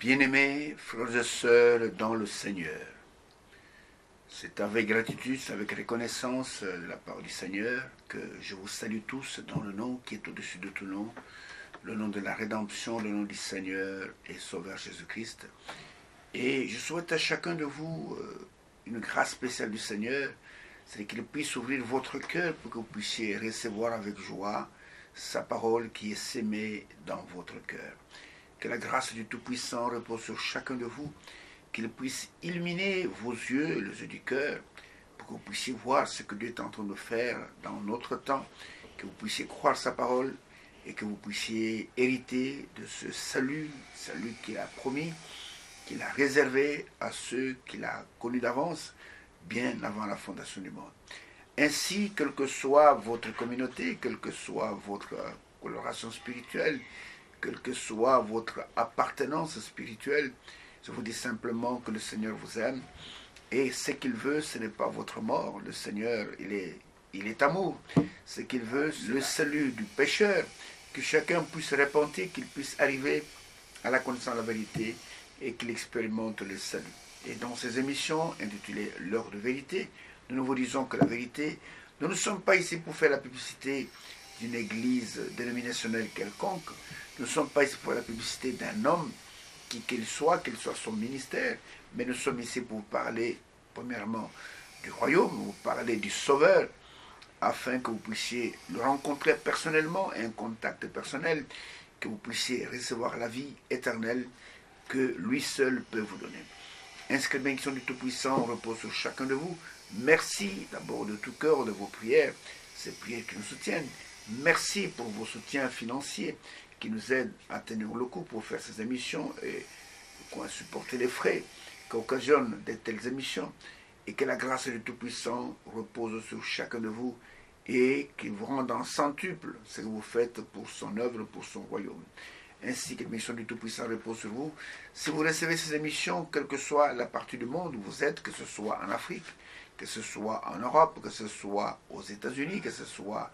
Bien-aimés frères et sœurs dans le Seigneur, c'est avec gratitude, avec reconnaissance de la part du Seigneur que je vous salue tous dans le nom qui est au-dessus de tout nom, le nom de la rédemption, le nom du Seigneur et Sauveur Jésus-Christ. Et je souhaite à chacun de vous une grâce spéciale du Seigneur, c'est qu'il puisse ouvrir votre cœur pour que vous puissiez recevoir avec joie sa parole qui est sémée dans votre cœur. Que la grâce du Tout-Puissant repose sur chacun de vous, qu'il puisse illuminer vos yeux, les yeux du cœur, pour que vous puissiez voir ce que Dieu est en train de faire dans notre temps, que vous puissiez croire sa parole et que vous puissiez hériter de ce salut qu'il a promis, qu'il a réservé à ceux qu'il a connus d'avance, bien avant la fondation du monde. Ainsi, quelle que soit votre communauté, quelle que soit votre coloration spirituelle, quelle que soit votre appartenance spirituelle, je vous dis simplement que le Seigneur vous aime et ce qu'il veut, ce n'est pas votre mort. Le Seigneur, il est amour. Ce qu'il veut, c'est le salut du pécheur, que chacun puisse se repentir, qu'il puisse arriver à la connaissance de la vérité et qu'il expérimente le salut. Et dans ces émissions intitulées L'heure de vérité, nous vous disons que la vérité, nous ne sommes pas ici pour faire la publicité d'une église dénominationnelle quelconque. Nous ne sommes pas ici pour la publicité d'un homme, quel soit son ministère, mais nous sommes ici pour vous parler, premièrement, du royaume, vous parler du Sauveur, afin que vous puissiez le rencontrer personnellement, un contact personnel, que vous puissiez recevoir la vie éternelle que lui seul peut vous donner. Ainsi que la bénédiction du Tout-Puissant repose sur chacun de vous. Merci d'abord de tout cœur de vos prières, ces prières qui nous soutiennent. Merci pour vos soutiens financiers qui nous aident à tenir le coup pour faire ces émissions et à supporter les frais qu'occasionnent de telles émissions. Et que la grâce du Tout-Puissant repose sur chacun de vous et qu'il vous rende en centuple ce que vous faites pour son œuvre, pour son royaume. Ainsi que l'émission du Tout-Puissant repose sur vous. Si vous recevez ces émissions, quelle que soit la partie du monde où vous êtes, que ce soit en Afrique, que ce soit en Europe, que ce soit aux États-Unis, que ce soit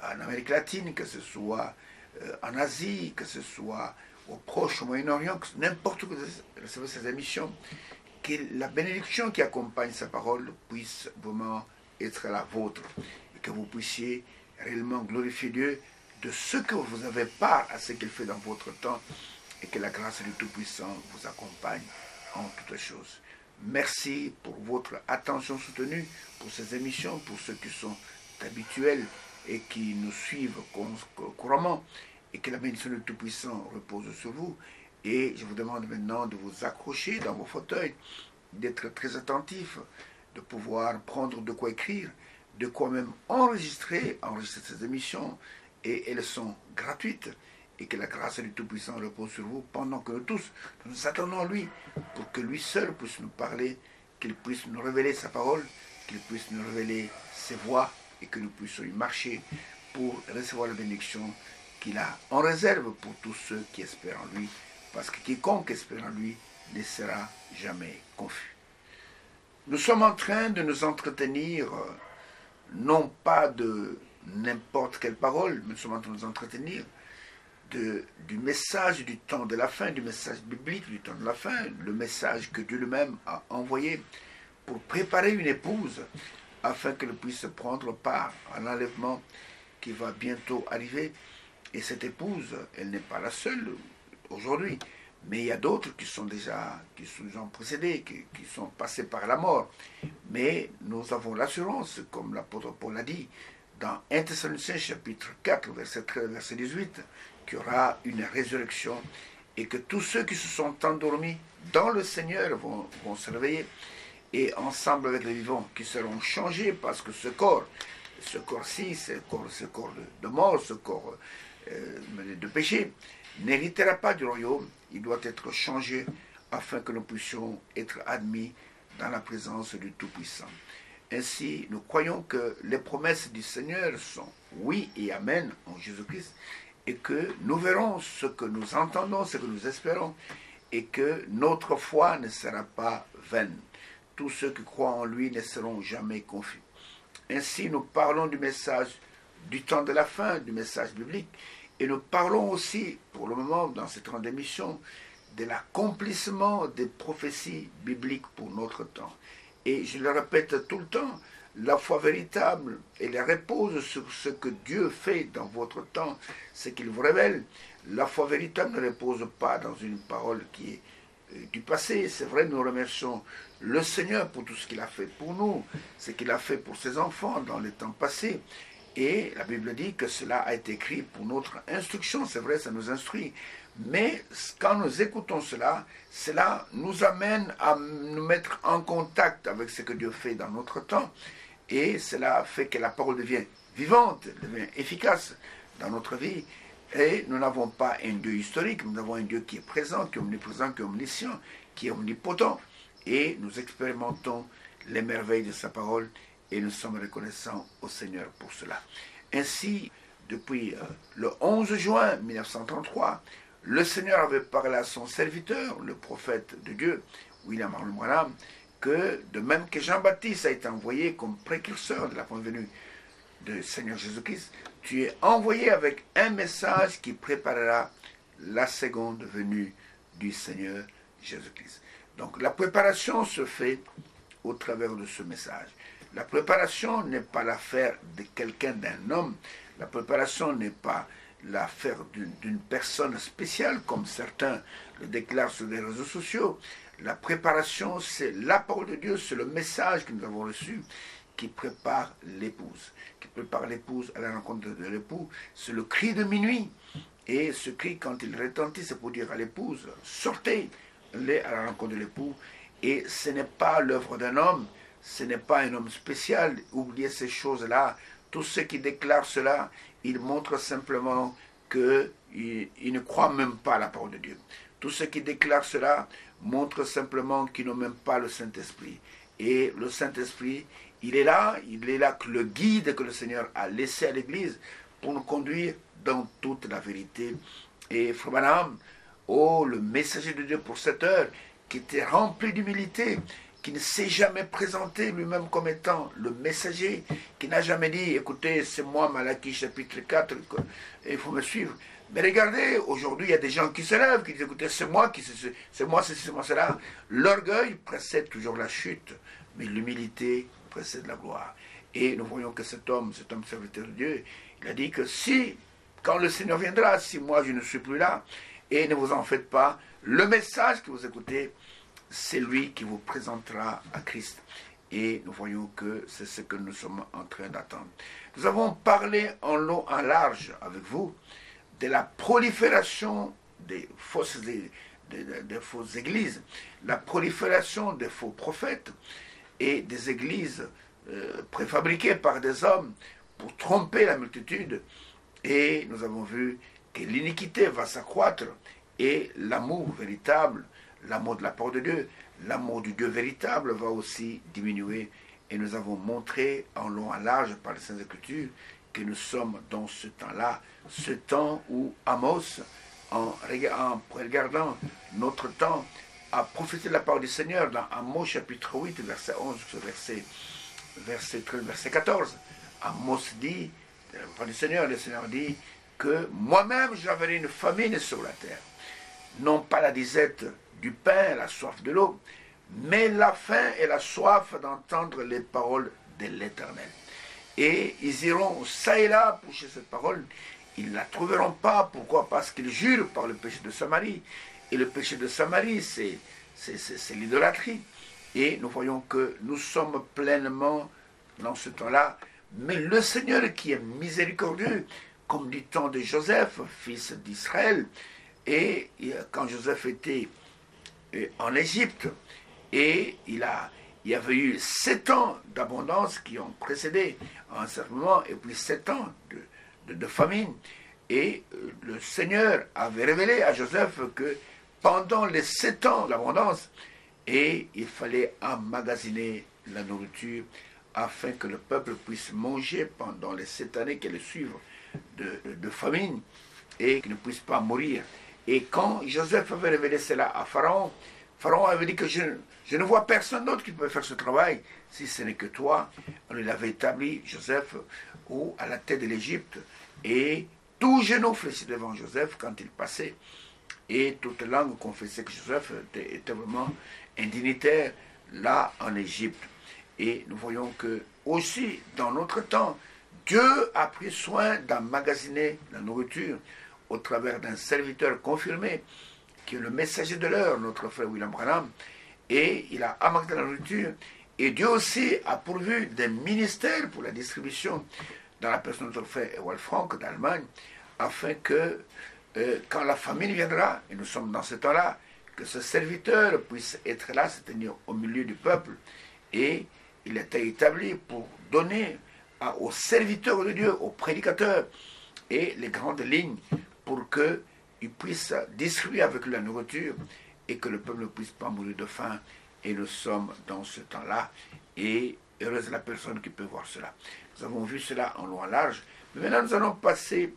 en Amérique latine, que ce soit en Asie, que ce soit au Proche, au Moyen-Orient, n'importe où que vous recevez ces émissions, que la bénédiction qui accompagne sa parole puisse vraiment être la vôtre et que vous puissiez réellement glorifier Dieu de ce que vous avez part à ce qu'il fait dans votre temps et que la grâce du Tout-Puissant vous accompagne en toutes choses. Merci pour votre attention soutenue pour ces émissions, pour ceux qui sont habituels et qui nous suivent couramment, et que la bénédiction du Tout-Puissant repose sur vous. Et je vous demande maintenant de vous accrocher dans vos fauteuils, d'être très attentifs, de pouvoir prendre de quoi écrire, de quoi même enregistrer ces émissions, et elles sont gratuites, et que la grâce du Tout-Puissant repose sur vous pendant que nous tous, nous attendons à lui, pour que lui seul puisse nous parler, qu'il puisse nous révéler sa parole, qu'il puisse nous révéler ses voies, et que nous puissions y marcher pour recevoir la bénédiction qu'il a en réserve pour tous ceux qui espèrent en lui, parce que quiconque espère en lui ne sera jamais confus. Nous sommes en train de nous entretenir, non pas de n'importe quelle parole, mais nous sommes en train de nous entretenir du message du temps de la fin, du message biblique du temps de la fin, le message que Dieu lui-même a envoyé pour préparer une épouse afin qu'elle puisse prendre part à l'enlèvement qui va bientôt arriver. Et cette épouse, elle n'est pas la seule aujourd'hui, mais il y a d'autres qui nous ont précédés, qui sont passés par la mort. Mais nous avons l'assurance, comme l'apôtre Paul l'a dit, dans 1 Thessaloniciens chapitre 4, verset 13, verset 18, qu'il y aura une résurrection et que tous ceux qui se sont endormis dans le Seigneur vont se réveiller et ensemble avec les vivants qui seront changés parce que ce corps-ci, ce corps de mort, ce corps de péché, n'héritera pas du royaume. Il doit être changé afin que nous puissions être admis dans la présence du Tout-Puissant. Ainsi, nous croyons que les promesses du Seigneur sont oui et amen en Jésus-Christ et que nous verrons ce que nous entendons, ce que nous espérons et que notre foi ne sera pas vaine. Tous ceux qui croient en lui ne seront jamais confus. Ainsi, nous parlons du message du temps de la fin, du message biblique, et nous parlons aussi, pour le moment, dans cette grande émission, de l'accomplissement des prophéties bibliques pour notre temps. Et je le répète tout le temps, la foi véritable, elle repose sur ce que Dieu fait dans votre temps, ce qu'il vous révèle. La foi véritable ne repose pas dans une parole qui est du passé. C'est vrai, nous remercions le Seigneur pour tout ce qu'il a fait pour nous, ce qu'il a fait pour ses enfants dans les temps passés. Et la Bible dit que cela a été écrit pour notre instruction. C'est vrai, ça nous instruit. Mais quand nous écoutons cela, cela nous amène à nous mettre en contact avec ce que Dieu fait dans notre temps. Et cela fait que la parole devient vivante, devient efficace dans notre vie. Et nous n'avons pas un Dieu historique, nous avons un Dieu qui est présent, qui est omniprésent, qui est omniscient, qui est omnipotent. Et nous expérimentons les merveilles de sa parole et nous sommes reconnaissants au Seigneur pour cela. Ainsi, depuis le 11 juin 1933, le Seigneur avait parlé à son serviteur, le prophète de Dieu, William Marion Branham, que de même que Jean-Baptiste a été envoyé comme précurseur de la venue du Seigneur Jésus-Christ, tu es envoyé avec un message qui préparera la seconde venue du Seigneur Jésus-Christ. Donc la préparation se fait au travers de ce message. La préparation n'est pas l'affaire de quelqu'un, d'un homme. La préparation n'est pas l'affaire d'une personne spéciale, comme certains le déclarent sur les réseaux sociaux. La préparation, c'est la parole de Dieu, c'est le message que nous avons reçu qui prépare l'épouse. Qui prépare l'épouse à la rencontre de l'époux. C'est le cri de minuit. Et ce cri, quand il retentit, c'est pour dire à l'épouse, sortez, allez à la rencontre de l'époux. Et ce n'est pas l'œuvre d'un homme, ce n'est pas un homme spécial. Oubliez ces choses-là. Tous ceux qui déclarent cela, ils montrent simplement qu'ils ne croient même pas à la parole de Dieu. Tous ceux qui déclarent cela montrent simplement qu'ils n'ont même pas le Saint-Esprit. Et le Saint-Esprit, il est là que le guide que le Seigneur a laissé à l'Église pour nous conduire dans toute la vérité. Et Frère Branham, le messager de Dieu pour cette heure, qui était rempli d'humilité, qui ne s'est jamais présenté lui-même comme étant le messager, qui n'a jamais dit, écoutez, c'est moi, Malachie chapitre 4, il faut me suivre. Mais regardez, aujourd'hui, il y a des gens qui se lèvent, qui disent, écoutez, c'est moi, c'est moi cela. L'orgueil précède toujours la chute, mais l'humilité précède la gloire. Et nous voyons que cet homme serviteur de Dieu, il a dit que quand le Seigneur viendra, si moi je ne suis plus là, et ne vous en faites pas, le message que vous écoutez, c'est lui qui vous présentera à Christ. Et nous voyons que c'est ce que nous sommes en train d'attendre. Nous avons parlé en long, en large avec vous de la prolifération des fausses églises, la prolifération des faux prophètes et des églises préfabriquées par des hommes pour tromper la multitude. Et nous avons vu que l'iniquité va s'accroître et l'amour véritable, l'amour de la parole de Dieu, l'amour du Dieu véritable va aussi diminuer. Et nous avons montré en long et en large par les Saintes Écritures que nous sommes dans ce temps-là, ce temps où Amos, en regardant notre temps, a profité de la parole du Seigneur dans Amos chapitre 8, verset 11, verset 13, verset 14. Amos dit, de la parole du Seigneur, le Seigneur dit que moi-même j'enverrai une famine sur la terre. Non pas la disette du pain, la soif de l'eau, mais la faim et la soif d'entendre les paroles de l'Éternel. Et ils iront ça et là pour chercher cette parole. Ils ne la trouveront pas. Pourquoi? Parce qu'ils jurent par le péché de Samarie. Et le péché de Samarie, c'est l'idolâtrie. Et nous voyons que nous sommes pleinement dans ce temps-là. Mais le Seigneur qui est miséricordieux, comme du temps de Joseph, fils d'Israël, et quand Joseph était en Égypte, et il y avait eu 7 ans d'abondance qui ont précédé un certain moment, et puis 7 ans de famine. Et le Seigneur avait révélé à Joseph que pendant les 7 ans d'abondance, et il fallait emmagasiner la nourriture afin que le peuple puisse manger pendant les 7 années qui allaient suivre de famine et qu'il ne puisse pas mourir. Et quand Joseph avait révélé cela à Pharaon, Pharaon avait dit que je ne vois personne d'autre qui peut faire ce travail, si ce n'est que toi. Il avait établi Joseph à la tête de l'Égypte, et tout genou fléchit devant Joseph quand il passait. et toute langue confessait que Joseph était vraiment un dignitaire là en Égypte. Et nous voyons que aussi dans notre temps, Dieu a pris soin d'emmagasiner la nourriture au travers d'un serviteur confirmé qui est le messager de l'heure, notre frère William Branham, et il a emmagasiné la nourriture. Et Dieu aussi a pourvu des ministères pour la distribution dans la personne de notre frère Ewald Frank d'Allemagne, afin que quand la famine viendra, et nous sommes dans ce temps-là, que ce serviteur puisse être là, se tenir au milieu du peuple, et il était établi pour donner aux serviteurs de Dieu, aux prédicateurs, et les grandes lignes pour qu'ils puissent distribuer avec la nourriture et que le peuple ne puisse pas mourir de faim. Et nous sommes dans ce temps-là, et heureuse la personne qui peut voir cela. Nous avons vu cela en long en large, mais maintenant nous allons passer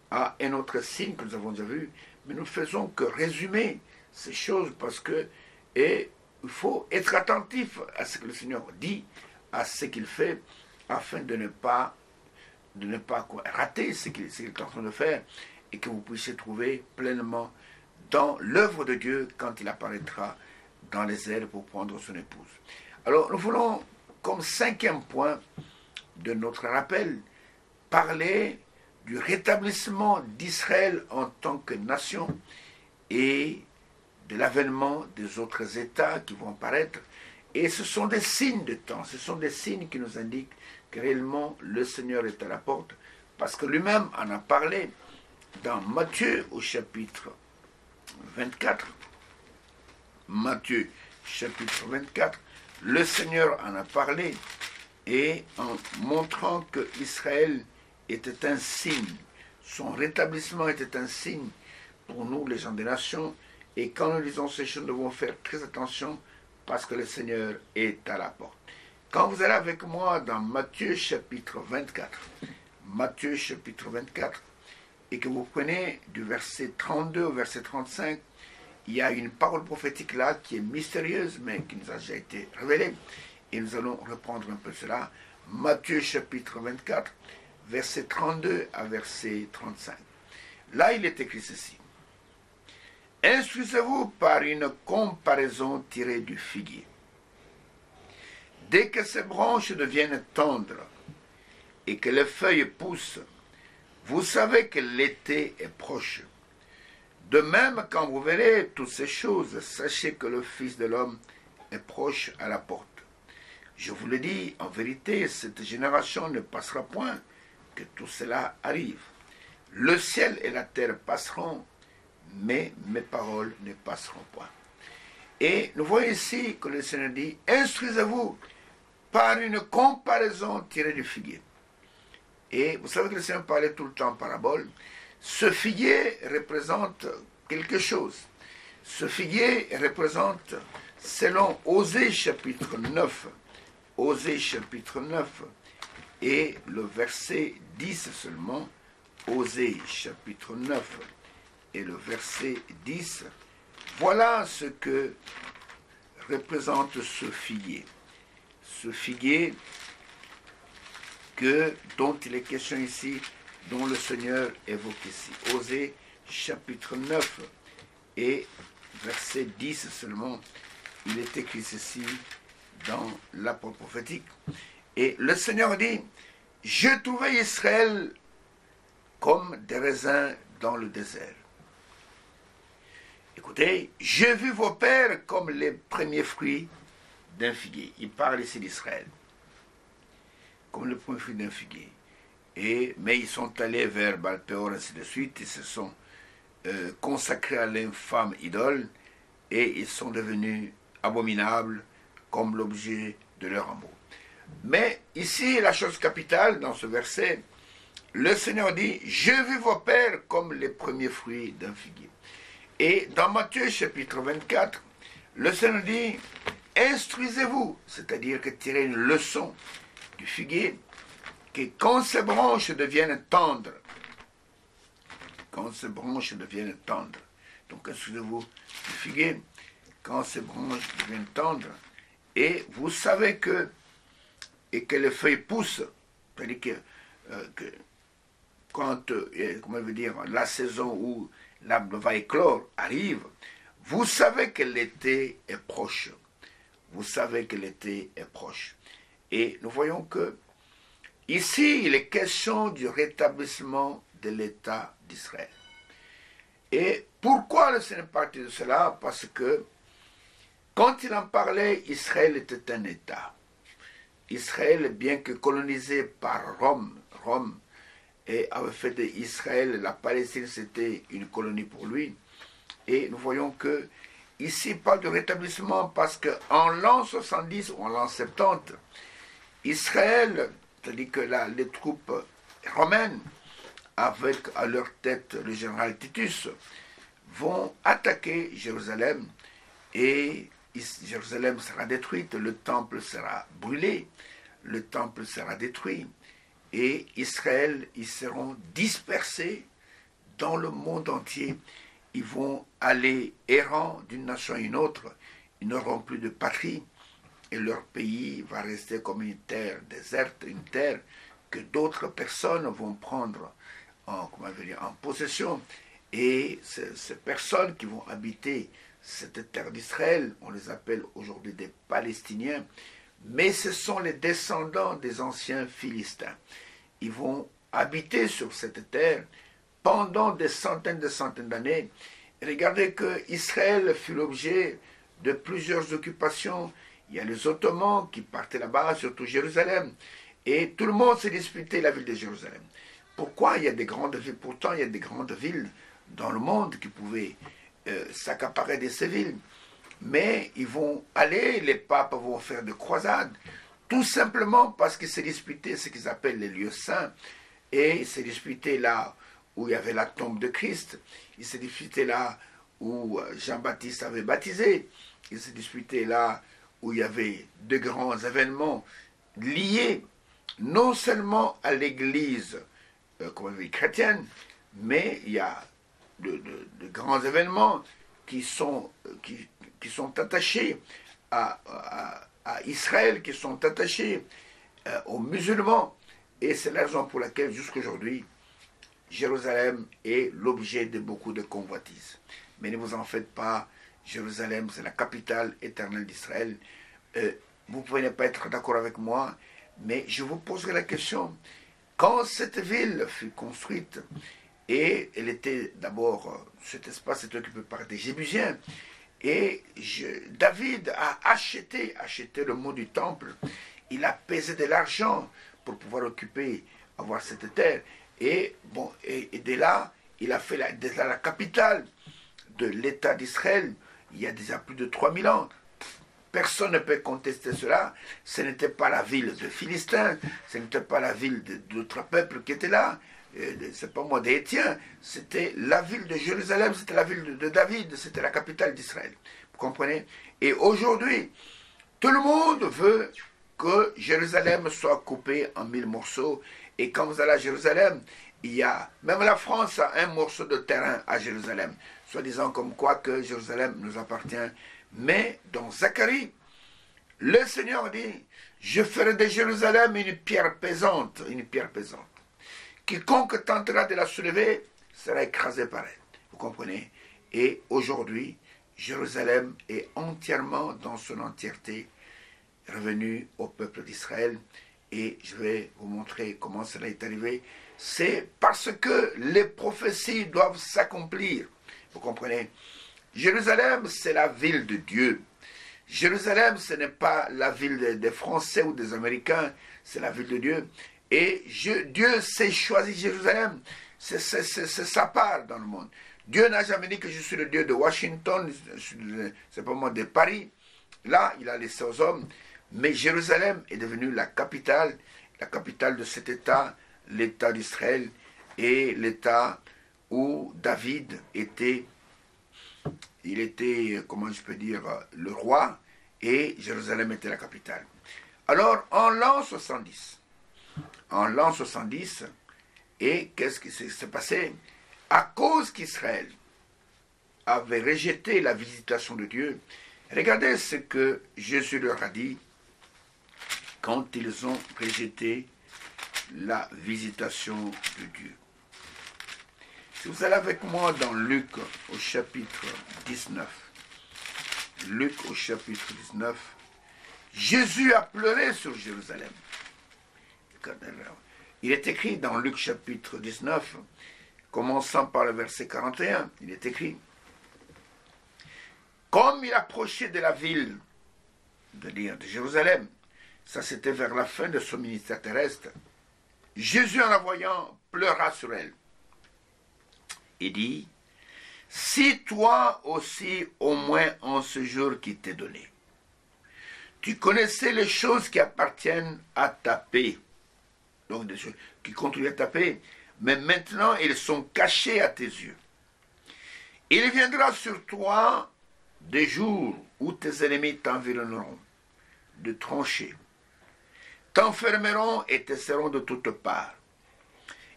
à un autre signe que nous avons déjà vu, mais nous ne faisons que résumer ces choses parce que il faut être attentif à ce que le Seigneur dit, à ce qu'il fait, afin de ne pas rater ce qu'il est en train de faire et que vous puissiez trouver pleinement dans l'œuvre de Dieu quand il apparaîtra dans les airs pour prendre son épouse. Alors nous voulons, comme 5e point de notre rappel, parler du rétablissement d'Israël en tant que nation et de l'avènement des autres États qui vont apparaître. Et ce sont des signes de temps, ce sont des signes qui nous indiquent que réellement le Seigneur est à la porte, parce que lui-même en a parlé dans Matthieu au chapitre 24. Matthieu chapitre 24, le Seigneur en a parlé, et en montrant que Israël était un signe, son rétablissement était un signe pour nous, les gens des nations, et quand nous lisons ces choses, nous devons faire très attention parce que le Seigneur est à la porte. Quand vous allez avec moi dans Matthieu chapitre 24, Matthieu chapitre 24, et que vous prenez du verset 32 au verset 35, il y a une parole prophétique là qui est mystérieuse, mais qui nous a déjà été révélée, et nous allons reprendre un peu cela. Matthieu chapitre 24, verset 32 à verset 35. Là, il est écrit ceci. Instruisez-vous par une comparaison tirée du figuier. Dès que ses branches deviennent tendres et que les feuilles poussent, vous savez que l'été est proche. De même, quand vous verrez toutes ces choses, sachez que le Fils de l'homme est proche à la porte. Je vous le dis, en vérité, cette génération ne passera point que tout cela arrive. Le ciel et la terre passeront, mais mes paroles ne passeront point. Et nous voyons ici que le Seigneur dit, instruisez-vous par une comparaison tirée du figuier. Et vous savez que le Seigneur parlait tout le temps en parabole. Ce figuier représente quelque chose. Ce figuier représente, selon Osée chapitre 9, Osée chapitre 9, et le verset 10 seulement, Osée chapitre 9, et le verset 10, voilà ce que représente ce figuier. Ce figuier dont il est question ici, dont le Seigneur évoque ici. Osée chapitre 9 et verset 10 seulement, il est écrit ceci dans la parole prophétique. Et le Seigneur dit, je trouvais Israël comme des raisins dans le désert. Écoutez, j'ai vu vos pères comme les premiers fruits d'un figuier. Il parle ici d'Israël, comme le premier fruit d'un figuier. Mais ils sont allés vers Baal-Péor, ainsi de suite, ils se sont consacrés à l'infâme idole, et ils sont devenus abominables comme l'objet de leur amour. Mais ici, la chose capitale dans ce verset, le Seigneur dit, j'ai vu vos pères comme les premiers fruits d'un figuier. Et dans Matthieu chapitre 24, le Seigneur dit, instruisez-vous, c'est-à-dire que tirez une leçon du figuier, que quand ces branches deviennent tendres, donc instruisez-vous du figuier, quand ces branches deviennent tendres, et vous savez que les feuilles poussent, c'est-à-dire que quand comment je veux dire, la saison où l'arbre va éclore arrive, vous savez que l'été est proche. Vous savez que l'été est proche. Et nous voyons que ici, il est question du rétablissement de l'État d'Israël. Et pourquoi le Seigneur partit de cela? Parce que quand il en parlait, Israël était un État. Israël, bien que colonisé par Rome avait fait d'Israël, la Palestine, c'était une colonie pour lui. Et nous voyons que ici, il parle de rétablissement parce qu'en l'an 70 ou en l'an 70, Israël, c'est-à-dire que les troupes romaines, avec à leur tête le général Titus, vont attaquer Jérusalem et Jérusalem sera détruite, le temple sera brûlé, le temple sera détruit et Israël, ils seront dispersés dans le monde entier. Ils vont aller errant d'une nation à une autre, ils n'auront plus de patrie et leur pays va rester comme une terre déserte, une terre que d'autres personnes vont prendre en possession. Et ces personnes qui vont habiter cette terre d'Israël, on les appelle aujourd'hui des Palestiniens, mais ce sont les descendants des anciens Philistins. Ils vont habiter sur cette terre pendant des centaines d'années. Et regardez que Israël fut l'objet de plusieurs occupations. Il y a les Ottomans qui partaient là-bas, surtout Jérusalem. Et tout le monde s'est disputé la ville de Jérusalem. Pourquoi il y a des grandes villes? Pourtant, il y a des grandes villes dans le monde qui pouvaient s'accaparer de ces villes. Mais ils vont aller, les papes vont faire des croisades, tout simplement parce qu'ils s'est disputé ce qu'ils appellent les lieux saints. Et ils s'est disputé là où il y avait la tombe de Christ. Ils s'est disputé là où Jean-Baptiste avait baptisé. Ils s'est disputé là où il y avait de grands événements liés non seulement à l'église chrétienne, mais il y a de grands événements qui sont attachés à Israël, qui sont attachés aux musulmans. Et c'est la raison pour laquelle, jusqu'aujourd'hui, Jérusalem est l'objet de beaucoup de convoitises. Mais ne vous en faites pas, Jérusalem, c'est la capitale éternelle d'Israël. Vous pouvez ne pas être d'accord avec moi, mais je vous poserai la question. Quand cette ville fut construite, et elle était d'abord, cet espace était occupé par des Jébusiens, et David a acheté le mot du temple, il a pesé de l'argent pour pouvoir avoir cette terre, et de là, il a fait la capitale de l'État d'Israël, il y a déjà plus de 3000 ans. Personne ne peut contester cela. Ce n'était pas la ville de Philistins, ce n'était pas la ville d'autres peuples qui étaient là. C'est pas moi des Hétiens, c'était la ville de Jérusalem, c'était la ville de David, c'était la capitale d'Israël. Vous comprenez? Et aujourd'hui, tout le monde veut que Jérusalem soit coupée en 1000 morceaux. Et quand vous allez à Jérusalem, il y a, même la France a un morceau de terrain à Jérusalem, soi-disant comme quoi que Jérusalem nous appartient. Mais dans Zacharie, le Seigneur dit, je ferai de Jérusalem une pierre pesante, Quiconque tentera de la soulever sera écrasé par elle. Vous comprenez? Et aujourd'hui, Jérusalem est entièrement, dans son entièreté, revenue au peuple d'Israël. Et je vais vous montrer comment cela est arrivé. C'est parce que les prophéties doivent s'accomplir. Vous comprenez? Jérusalem, c'est la ville de Dieu. Jérusalem, ce n'est pas la ville des Français ou des Américains, c'est la ville de Dieu. Et Dieu s'est choisi Jérusalem. C'est sa part dans le monde. Dieu n'a jamais dit que je suis le Dieu de Washington, c'est pas moi de Paris. Là, il a laissé aux hommes. Mais Jérusalem est devenue la capitale de cet État, l'État d'Israël, et l'État où David était. Il était, comment je peux dire, le roi, et Jérusalem était la capitale. Alors, en l'an 70, et qu'est-ce qui s'est passé? À cause qu'Israël avait rejeté la visitation de Dieu, regardez ce que Jésus leur a dit quand ils ont rejeté la visitation de Dieu. Si vous allez avec moi dans Luc au chapitre 19, Luc au chapitre 19, Jésus a pleuré sur Jérusalem. Il est écrit dans Luc chapitre 19, commençant par le verset 41, il est écrit: comme il approchait de la ville, de Jérusalem, ça c'était vers la fin de son ministère terrestre, Jésus en la voyant pleura sur elle et dit: si toi aussi, au moins en ce jour qui t'est donné, tu connaissais les choses qui appartiennent à ta paix, donc des choses qui contribuent à ta paix, mais maintenant elles sont cachées à tes yeux. Il viendra sur toi des jours où tes ennemis t'environneront de tranchées, t'enfermeront et te seront de toutes parts.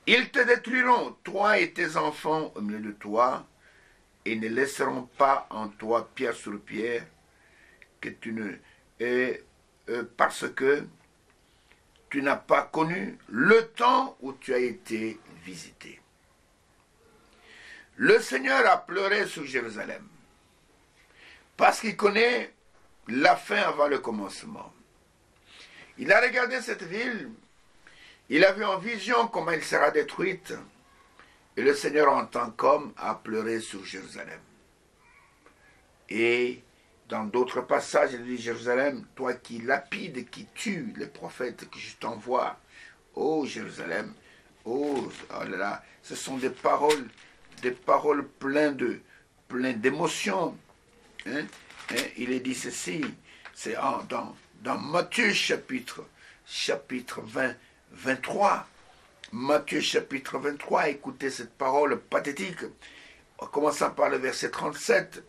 Ils te détruiront, toi et tes enfants au milieu de toi, et ne laisseront pas en toi pierre sur pierre, que tu ne parce que tu n'as pas connu le temps où tu as été visité. Le Seigneur a pleuré sur Jérusalem, parce qu'il connaît la fin avant le commencement. Il a regardé cette ville, il a vu en vision comment elle sera détruite, et le Seigneur en tant qu'homme a pleuré sur Jérusalem. Et dans d'autres passages, il dit: Jérusalem, toi qui lapides, qui tues les prophètes que je t'envoie, ô Jérusalem, oh là là, ce sont des paroles pleines d'émotions. Il est dit ceci, c'est dans Matthieu chapitre 20, 23. Matthieu chapitre 23, écoutez cette parole pathétique, en commençant par le verset 37.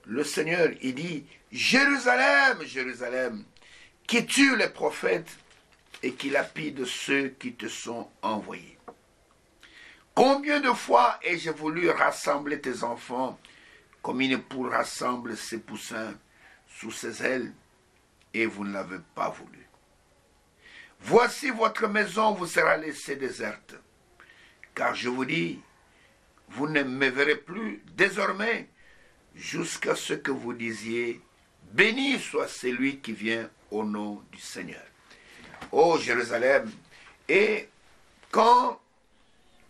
Le Seigneur, il dit: Jérusalem, Jérusalem, qui tue les prophètes et qui lapide ceux qui te sont envoyés. Combien de fois ai-je voulu rassembler tes enfants comme une poule rassemble ses poussins sous ses ailes, et vous ne l'avez pas voulu. Voici votre maison vous sera laissée déserte, car je vous dis, vous ne me verrez plus désormais, jusqu'à ce que vous disiez: béni soit celui qui vient au nom du Seigneur. Ô Jérusalem, et quand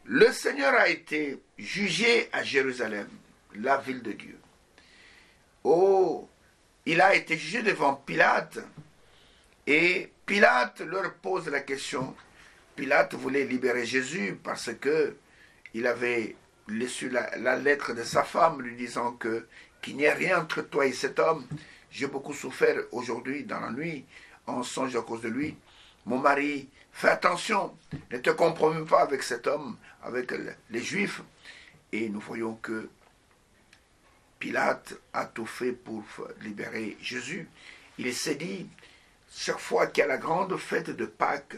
le Seigneur a été jugé à Jérusalem, la ville de Dieu, il a été jugé devant Pilate, et Pilate leur pose la question. Pilate voulait libérer Jésus parce que il avait reçu la lettre de sa femme lui disant qu'il n'y a rien entre toi et cet homme. J'ai beaucoup souffert aujourd'hui dans la nuit, en songe à cause de lui. Mon mari, fais attention, ne te compromets pas avec cet homme, avec les Juifs. Et nous voyons que Pilate a tout fait pour libérer Jésus. Il s'est dit, chaque fois qu'il y a la grande fête de Pâques,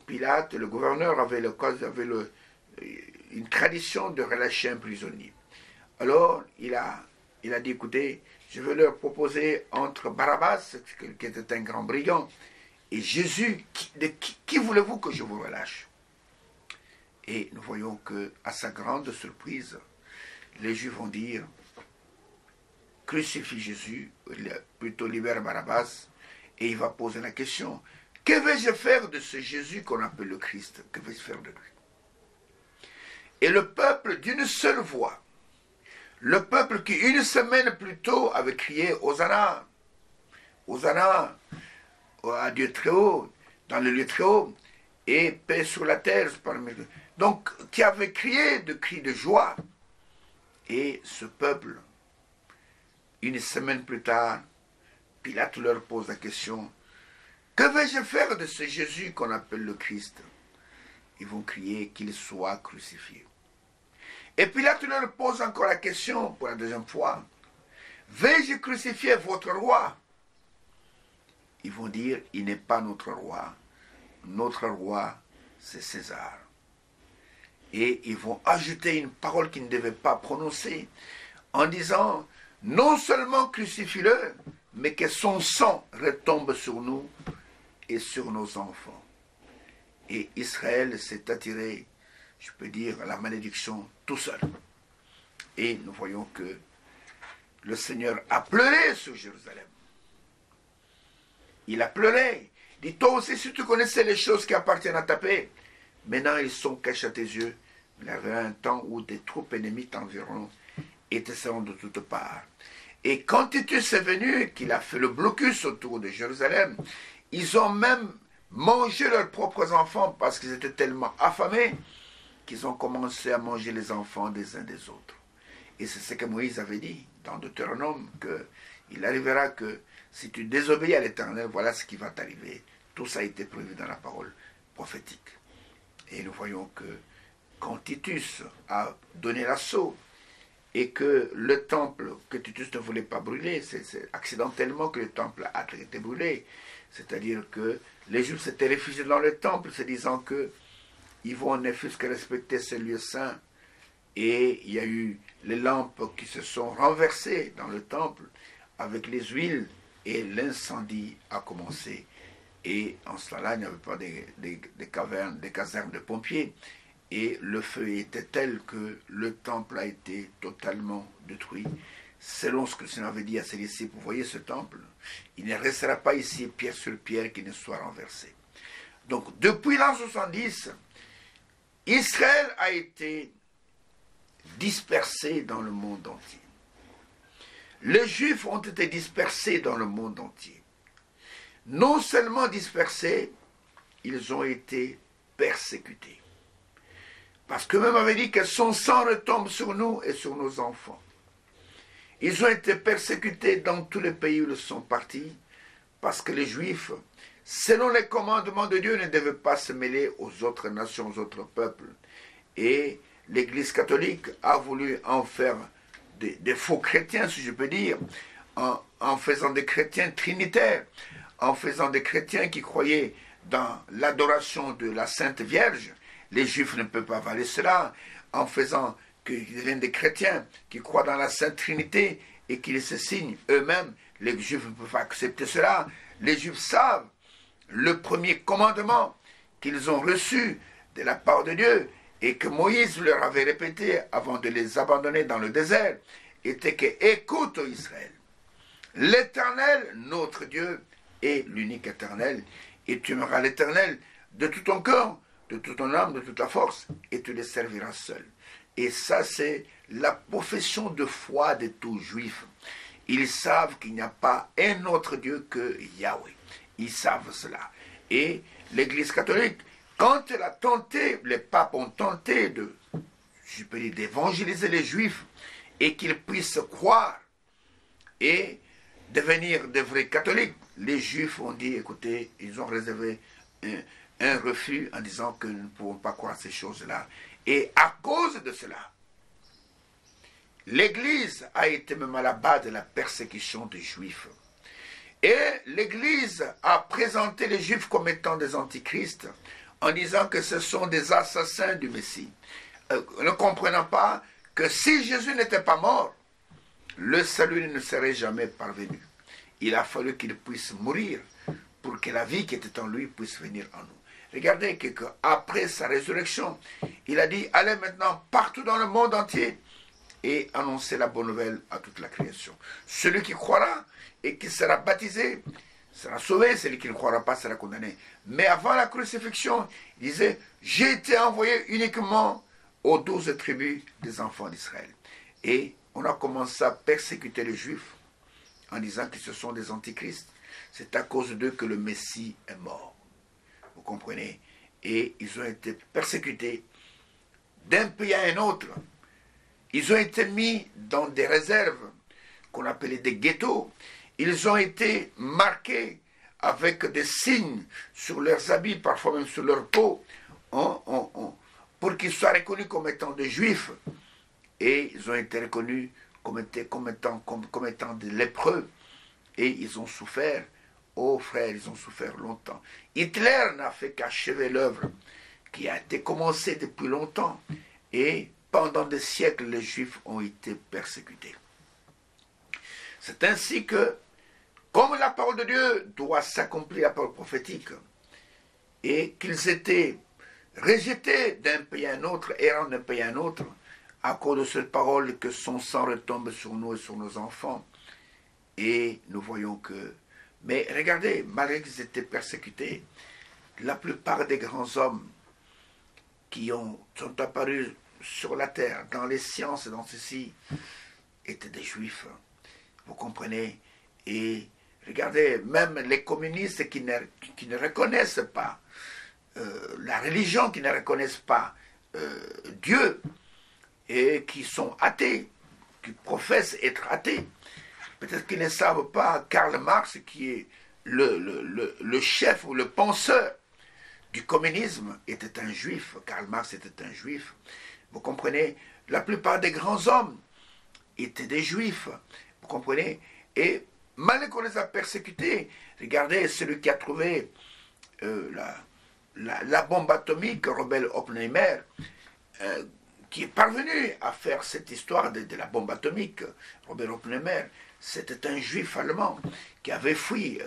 Pilate, le gouverneur, avait une tradition de relâcher un prisonnier. Alors, il a dit, écoutez, je vais leur proposer entre Barabbas, qui était un grand brigand, et Jésus, qui voulez-vous que je vous relâche? Et nous voyons que, à sa grande surprise, les Juifs vont dire: crucifie Jésus, plutôt libère Barabbas, et il va poser la question: que vais-je faire de ce Jésus qu'on appelle le Christ? Que vais-je faire de lui? Et le peuple, d'une seule voix, le peuple qui une semaine plus tôt avait crié Hosanna, Hosanna à Dieu très haut, dans le lieu très haut, et paix sur la terre, donc qui avait crié de cris de joie. Et ce peuple, une semaine plus tard, Pilate leur pose la question: que vais-je faire de ce Jésus qu'on appelle le Christ? Ils vont crier qu'il soit crucifié. Et Pilate leur pose encore la question pour la deuxième fois: vais-je crucifier votre roi? Ils vont dire: il n'est pas notre roi. Notre roi, c'est César. Et ils vont ajouter une parole qu'ils ne devaient pas prononcer, en disant: non seulement crucifie-le, mais que son sang retombe sur nous et sur nos enfants. Et Israël s'est attiré je peux dire, la malédiction tout seul. Et nous voyons que le Seigneur a pleuré sur Jérusalem. Il a pleuré. Dit, toi aussi, si tu connaissais les choses qui appartiennent à ta paix, maintenant ils sont cachés à tes yeux. Il y avait un temps où des troupes ennemies t'environnent et te seront de toutes parts. Et quand Titus est venu, qu'il a fait le blocus autour de Jérusalem, ils ont même mangé leurs propres enfants parce qu'ils étaient tellement affamés qu'ils ont commencé à manger les enfants des uns des autres. Et c'est ce que Moïse avait dit dans Deutéronome, qu'il arrivera que si tu désobéis à l'Éternel, voilà ce qui va t'arriver. Tout ça a été prévu dans la parole prophétique. Et nous voyons que quand Titus a donné l'assaut et que le temple que Titus ne voulait pas brûler, c'est accidentellement que le temple a été brûlé. C'est-à-dire que les Juifs s'étaient réfugiés dans le temple, se disant qu'ils vont ne fût-ce que respecter ce lieu saint. Et il y a eu les lampes qui se sont renversées dans le temple avec les huiles et l'incendie a commencé. Et en cela, il n'y avait pas des casernes de pompiers. Et le feu était tel que le temple a été totalement détruit. Selon ce que le Seigneur avait dit à ses disciples, vous voyez ce temple, il ne restera pas ici pierre sur pierre qui ne soit renversé. Donc depuis l'an 70, Israël a été dispersé dans le monde entier. Les Juifs ont été dispersés dans le monde entier. Non seulement dispersés, ils ont été persécutés. Parce que même avait dit que son sang retombe sur nous et sur nos enfants. Ils ont été persécutés dans tous les pays où ils sont partis, parce que les Juifs, selon les commandements de Dieu, ne devaient pas se mêler aux autres nations, aux autres peuples. Et l'Église catholique a voulu en faire des faux chrétiens, si je peux dire, en faisant des chrétiens trinitaires, en faisant des chrétiens qui croyaient dans l'adoration de la Sainte Vierge. Les Juifs ne peuvent pas avaler cela, en faisant qu'ils deviennent des chrétiens qui croient dans la Sainte Trinité et qu'ils se signent eux-mêmes. Les Juifs ne peuvent pas accepter cela. Les Juifs savent le premier commandement qu'ils ont reçu de la part de Dieu et que Moïse leur avait répété avant de les abandonner dans le désert, était que, écoute, ô Israël, l'Éternel, notre Dieu, est l'unique éternel, et tu aimeras l'Éternel de tout ton cœur, de toute ton âme, de toute ta force, et tu les serviras seul. Et ça, c'est la profession de foi de tout juif. Ils savent qu'il n'y a pas un autre Dieu que Yahweh. Ils savent cela. Et l'Église catholique, quand elle a tenté, les papes ont tenté d'évangéliser les Juifs et qu'ils puissent croire et devenir de vrais catholiques, les Juifs ont dit, écoutez, ils ont réservé un refus en disant que nous ne pouvons pas croire ces choses-là. Et à cause de cela, l'Église a été même à la base de la persécution des Juifs. Et l'Église a présenté les Juifs comme étant des antichrists en disant que ce sont des assassins du Messie. Ne comprenant pas que si Jésus n'était pas mort, le salut ne serait jamais parvenu. Il a fallu qu'il puisse mourir pour que la vie qui était en lui puisse venir en nous. Regardez qu'après sa résurrection, il a dit, allez maintenant partout dans le monde entier et annoncer la bonne nouvelle à toute la création. Celui qui croira et qui sera baptisé sera sauvé, celui qui ne croira pas sera condamné. Mais avant la crucifixion, il disait, j'ai été envoyé uniquement aux 12 tribus des enfants d'Israël. Et on a commencé à persécuter les Juifs en disant que ce sont des antichrists. C'est à cause d'eux que le Messie est mort. Vous comprenez? Et ils ont été persécutés d'un pays à un autre. Ils ont été mis dans des réserves qu'on appelait des ghettos. Ils ont été marqués avec des signes sur leurs habits, parfois même sur leur peau, pour qu'ils soient reconnus comme étant des Juifs. Et ils ont été reconnus comme étant des lépreux. Et ils ont souffert. Oh frères, ils ont souffert longtemps. Hitler n'a fait qu'achever l'œuvre qui a été commencée depuis longtemps. Et pendant des siècles, les Juifs ont été persécutés. C'est ainsi que, comme la parole de Dieu doit s'accomplir, la parole prophétique, et qu'ils étaient rejetés d'un pays à un autre, errant d'un pays à un autre, à cause de cette parole que son sang retombe sur nous et sur nos enfants. Et nous voyons que... Mais regardez, malgré qu'ils étaient persécutés, la plupart des grands hommes sont apparus sur la terre, dans les sciences et dans ceci, étaient des juifs. Vous comprenez? Et regardez, même les communistes qui ne reconnaissent pas la religion, qui ne reconnaissent pas Dieu, et qui sont athées, qui professent être athées. Peut-être qu'ils ne savent pas Karl Marx, qui est le chef ou le penseur du communisme, était un juif. Karl Marx était un juif. Vous comprenez? La plupart des grands hommes étaient des juifs. Vous comprenez? Et malgré qu'on les a persécutés, regardez celui qui a trouvé la bombe atomique, Robert Oppenheimer, qui est parvenu à faire cette histoire de la bombe atomique. Robert Oppenheimer, c'était un juif allemand qui avait fui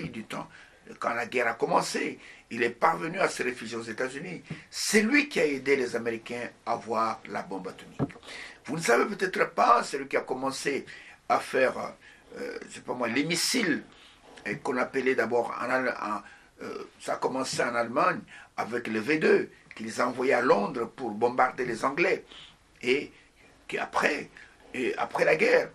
du temps. Quand la guerre a commencé, il est parvenu à se réfugier aux États-Unis. C'est lui qui a aidé les Américains à avoir la bombe atomique. Vous ne savez peut-être pas, c'est lui qui a commencé à faire, je sais pas moi, les missiles qu'on appelait d'abord ça a commencé en Allemagne avec le V2 qu'ils envoyaient à Londres pour bombarder les Anglais, et qu'après la guerre,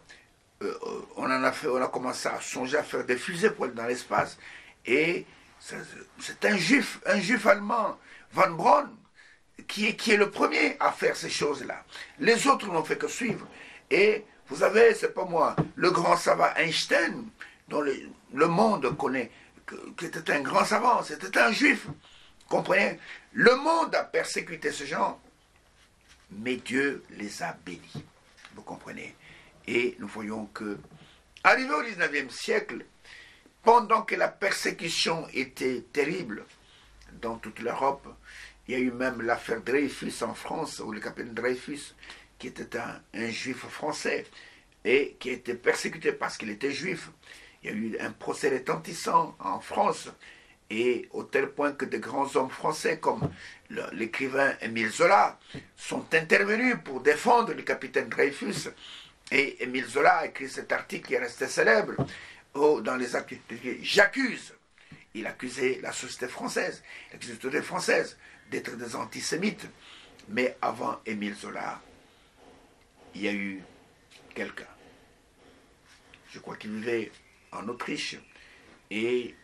on a commencé à songer à faire des fusées pour aller dans l'espace. Et c'est un juif allemand, Von Braun, qui est le premier à faire ces choses-là. Les autres n'ont fait que suivre. Et vous avez, c'est pas moi, le grand savant Einstein, dont le monde connaît, qui était un grand savant, c'était un juif. Comprenez? Le monde a persécuté ce genre, mais Dieu les a bénis. Vous comprenez? Et nous voyons que, arrivé au 19e siècle, pendant que la persécution était terrible dans toute l'Europe, il y a eu même l'affaire Dreyfus en France, où le capitaine Dreyfus, qui était un juif français, et qui a été persécuté parce qu'il était juif. Il y a eu un procès retentissant en France, et au tel point que de grands hommes français, comme l'écrivain Émile Zola, sont intervenus pour défendre le capitaine Dreyfus. Et Émile Zola a écrit cet article qui est resté célèbre, dans les actes. J'accuse. Il accusait la société française, d'être des antisémites. Mais avant Émile Zola, il y a eu quelqu'un. Je crois qu'il vivait en Autriche, et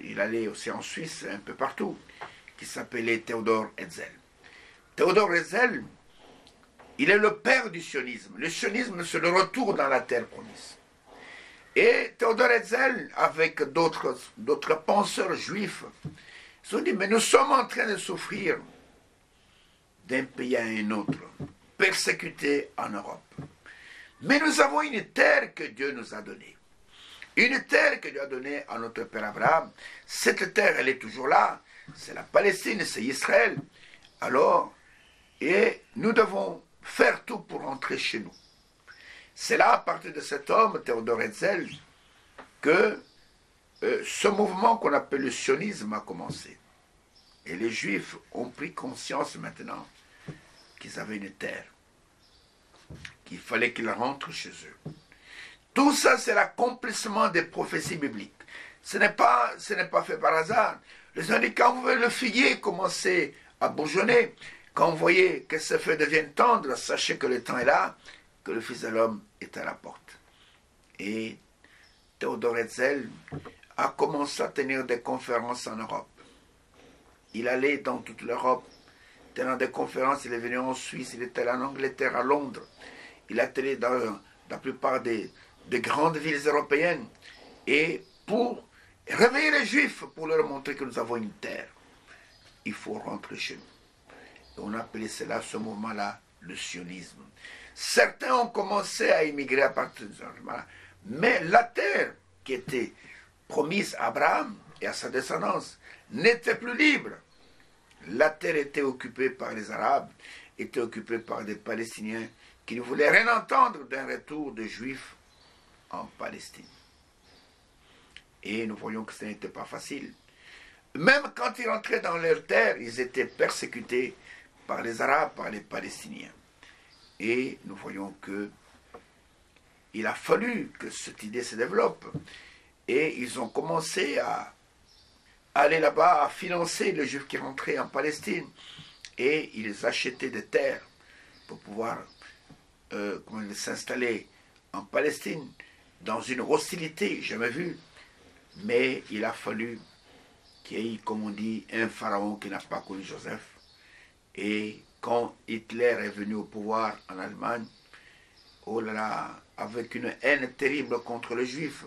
il allait aussi en Suisse, un peu partout, qui s'appelait Théodore Herzl. Théodore Herzl, il est le père du sionisme. Le sionisme, c'est le retour dans la terre promise. Et Théodore Herzl, avec d'autres penseurs juifs, se sont dit, mais nous sommes en train de souffrir d'un pays à un autre, persécutés en Europe. Mais nous avons une terre que Dieu nous a donnée. Une terre que Dieu a donnée à notre père Abraham. Cette terre, elle est toujours là. C'est la Palestine, c'est Israël. Alors, et nous devons faire tout pour rentrer chez nous. C'est là, à partir de cet homme, Théodore Herzl, que ce mouvement qu'on appelle le sionisme a commencé. Et les Juifs ont pris conscience maintenant qu'ils avaient une terre, qu'il fallait qu'ils rentrent chez eux. Tout ça, c'est l'accomplissement des prophéties bibliques. Ce n'est pas fait par hasard. Les gens disent, quand vous voyez le figuier commencer à bourgeonner, quand vous voyez que ce feu devient tendre, sachez que le temps est là, que le Fils de l'homme est à la porte. Et Théodore Herzl a commencé à tenir des conférences en Europe. Il allait dans toute l'Europe, tenant des conférences, il est venu en Suisse, il est allé en Angleterre, à Londres. Il a été dans la plupart des grandes villes européennes, et pour réveiller les Juifs, pour leur montrer que nous avons une terre, il faut rentrer chez nous. Et on appelait cela, ce mouvement-là, le sionisme. Certains ont commencé à immigrer à partir de ce moment-là, mais la terre qui était promise à Abraham et à sa descendance n'était plus libre. La terre était occupée par les Arabes, était occupée par des Palestiniens qui ne voulaient rien entendre d'un retour de Juifs en Palestine. Et nous voyons que ce n'était pas facile. même quand ils rentraient dans leur terre, ils étaient persécutés par les Arabes, par les Palestiniens. Et nous voyons que il a fallu que cette idée se développe. Et ils ont commencé à aller là-bas, à financer les Juifs qui rentraient en Palestine. Et ils achetaient des terres pour pouvoir s'installer en Palestine dans une hostilité jamais vue. Mais il a fallu qu'il y ait, comme on dit, un pharaon qui n'a pas connu Joseph. Et quand Hitler est venu au pouvoir en Allemagne, oh là là, avec une haine terrible contre les Juifs.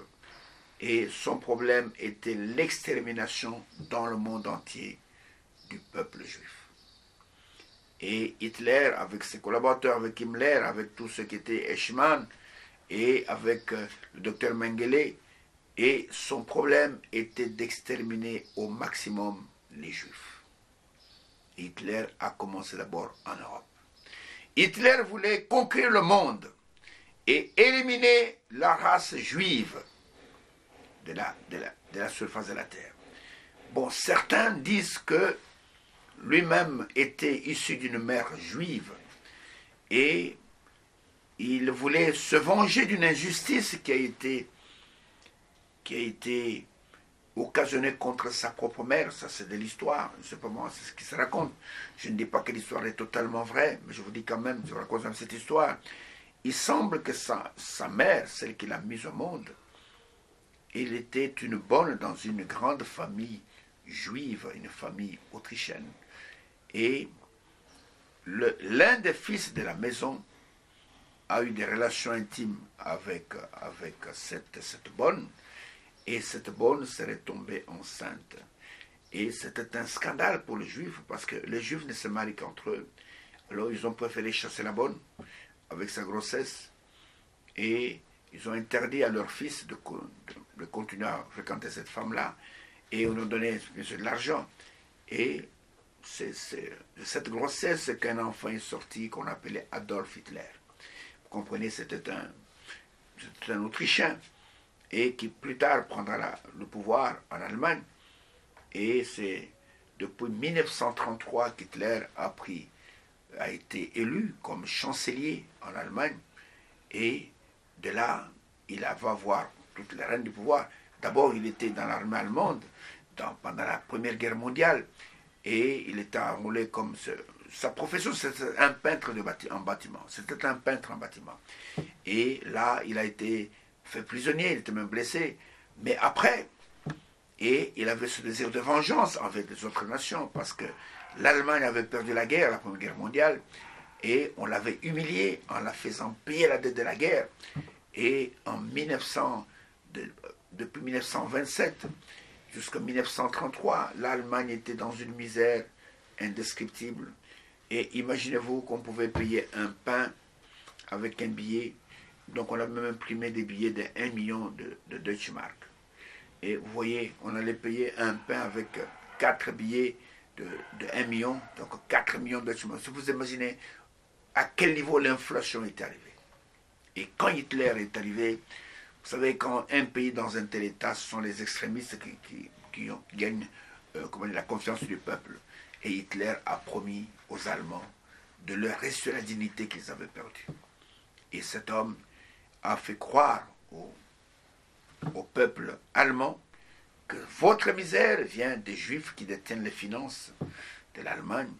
Et son problème était l'extermination dans le monde entier du peuple juif. Et Hitler, avec ses collaborateurs, avec Himmler, avec tous ceux qui étaient Eichmann, et avec le docteur Mengele, et son problème était d'exterminer au maximum les Juifs. Hitler a commencé d'abord en Europe. Hitler voulait conquérir le monde et éliminer la race juive de la surface de la terre. Bon, certains disent que lui-même était issu d'une mère juive et il voulait se venger d'une injustice qui a été occasionnée contre sa propre mère. Ça, c'est de l'histoire. Je ne sais pas moi, c'est ce qui se raconte. Je ne dis pas que l'histoire est totalement vraie, mais je vous dis quand même, je vous raconte même cette histoire. Il semble que sa mère, celle qui l'a mise au monde, il était une bonne dans une grande famille juive, une famille autrichienne. Et l'un des fils de la maison a eu des relations intimes avec cette bonne, et cette bonne serait tombée enceinte. Et c'était un scandale pour les Juifs, parce que les Juifs ne se marient qu'entre eux. Alors ils ont préféré chasser la bonne avec sa grossesse, et ils ont interdit à leur fils de continuer à fréquenter cette femme-là, et on leur donnait bien sûr de l'argent. Et c'est de cette grossesse qu'un enfant est sorti qu'on appelait Adolf Hitler. Vous comprenez, c'était un Autrichien, et qui plus tard prendra le pouvoir en Allemagne. Et c'est depuis 1933 qu'Hitler a été élu comme chancelier en Allemagne, et de là, il va voir toutes les rênes du pouvoir. D'abord, il était dans l'armée allemande pendant la Première Guerre mondiale, et il était enrôlé comme sa profession, c'était un peintre en bâtiment. C'était un peintre en bâtiment. Et là, il a été fait prisonnier, il était même blessé. Mais après, et il avait ce désir de vengeance envers les autres nations, parce que l'Allemagne avait perdu la guerre, la Première Guerre mondiale, et on l'avait humilié en la faisant payer la dette de la guerre. Et depuis 1927 jusqu'en 1933, l'Allemagne était dans une misère indescriptible. Et imaginez-vous qu'on pouvait payer un pain avec un billet. Donc on a même imprimé des billets de 1 million de Deutschmark. Et vous voyez, on allait payer un pain avec 4 billets de 1 million, donc 4 millions de Deutschmark. Si vous imaginez à quel niveau l'inflation est arrivée. Et quand Hitler est arrivé, vous savez, quand un pays dans un tel état, ce sont les extrémistes qui gagnent la confiance du peuple. Et Hitler a promis aux Allemands de leur restituer la dignité qu'ils avaient perdue. Et cet homme a fait croire au peuple allemand que votre misère vient des Juifs qui détiennent les finances de l'Allemagne.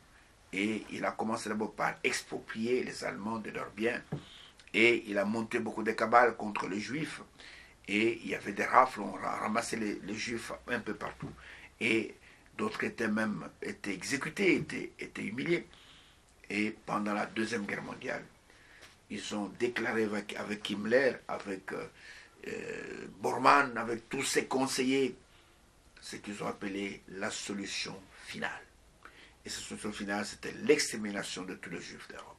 Et il a commencé d'abord par exproprier les Allemands de leurs biens. Et il a monté beaucoup de cabales contre les Juifs. Et il y avait des rafles, on ramassait les Juifs un peu partout. Et d'autres étaient exécutés, étaient humiliés. Et pendant la Deuxième Guerre mondiale, ils ont déclaré avec Himmler, avec Bormann, avec tous ses conseillers, ce qu'ils ont appelé la solution finale. Et cette solution finale, c'était l'extermination de tous les Juifs d'Europe.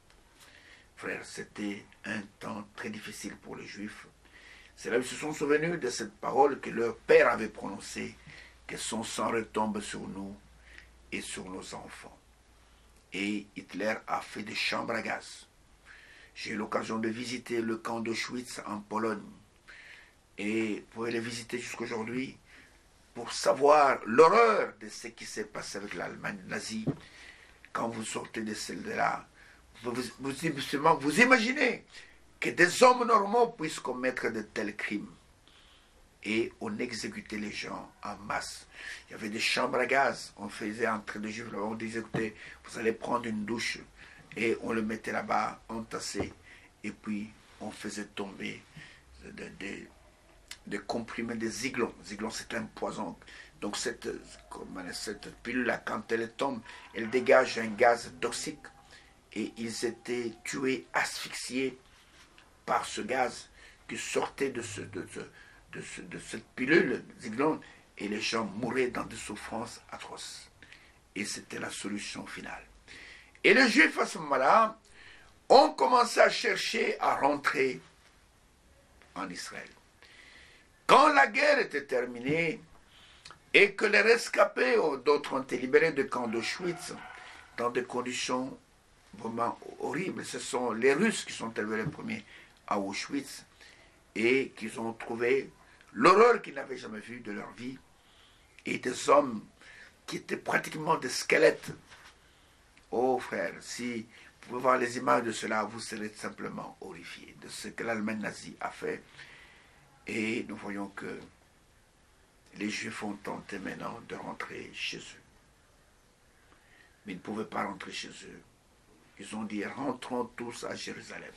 Frères, c'était un temps très difficile pour les Juifs. C'est là qu'ils se sont souvenus de cette parole que leur père avait prononcée, que son sang retombe sur nous et sur nos enfants. Et Hitler a fait des chambres à gaz. J'ai eu l'occasion de visiter le camp d'Auschwitz en Pologne. Et pour les visiter jusqu'aujourd'hui, pour savoir l'horreur de ce qui s'est passé avec l'Allemagne nazie. Quand vous sortez de celle-là, vous imaginez que des hommes normaux puissent commettre de tels crimes. Et on exécutait les gens en masse. Il y avait des chambres à gaz. On faisait entrer des juifs là-bas. On disait, écoutez, vous allez prendre une douche. Et on le mettait là-bas, entassé. Et puis, on faisait tomber des comprimés, des ziglons. Ziglons, c'est un poison. Donc, cette pilule-là, quand elle tombe, elle dégage un gaz toxique. Et ils étaient tués, asphyxiés par ce gaz qui sortait de cette pilule, Ziglon, et les gens mouraient dans des souffrances atroces. Et c'était la solution finale. Et les Juifs, à ce moment-là, ont commencé à chercher à rentrer en Israël. Quand la guerre était terminée et que les rescapés, d'autres ont été libérés du camp d'Auschwitz dans des conditions vraiment horribles, ce sont les Russes qui sont arrivés les premiers à Auschwitz et qui ont trouvé l'horreur qu'ils n'avaient jamais vue de leur vie, et des hommes qui étaient pratiquement des squelettes. Oh frère, si vous pouvez voir les images de cela, vous serez simplement horrifiés de ce que l'Allemagne nazie a fait. Et nous voyons que les Juifs ont tenté maintenant de rentrer chez eux. Mais ils ne pouvaient pas rentrer chez eux. Ils ont dit, rentrons tous à Jérusalem.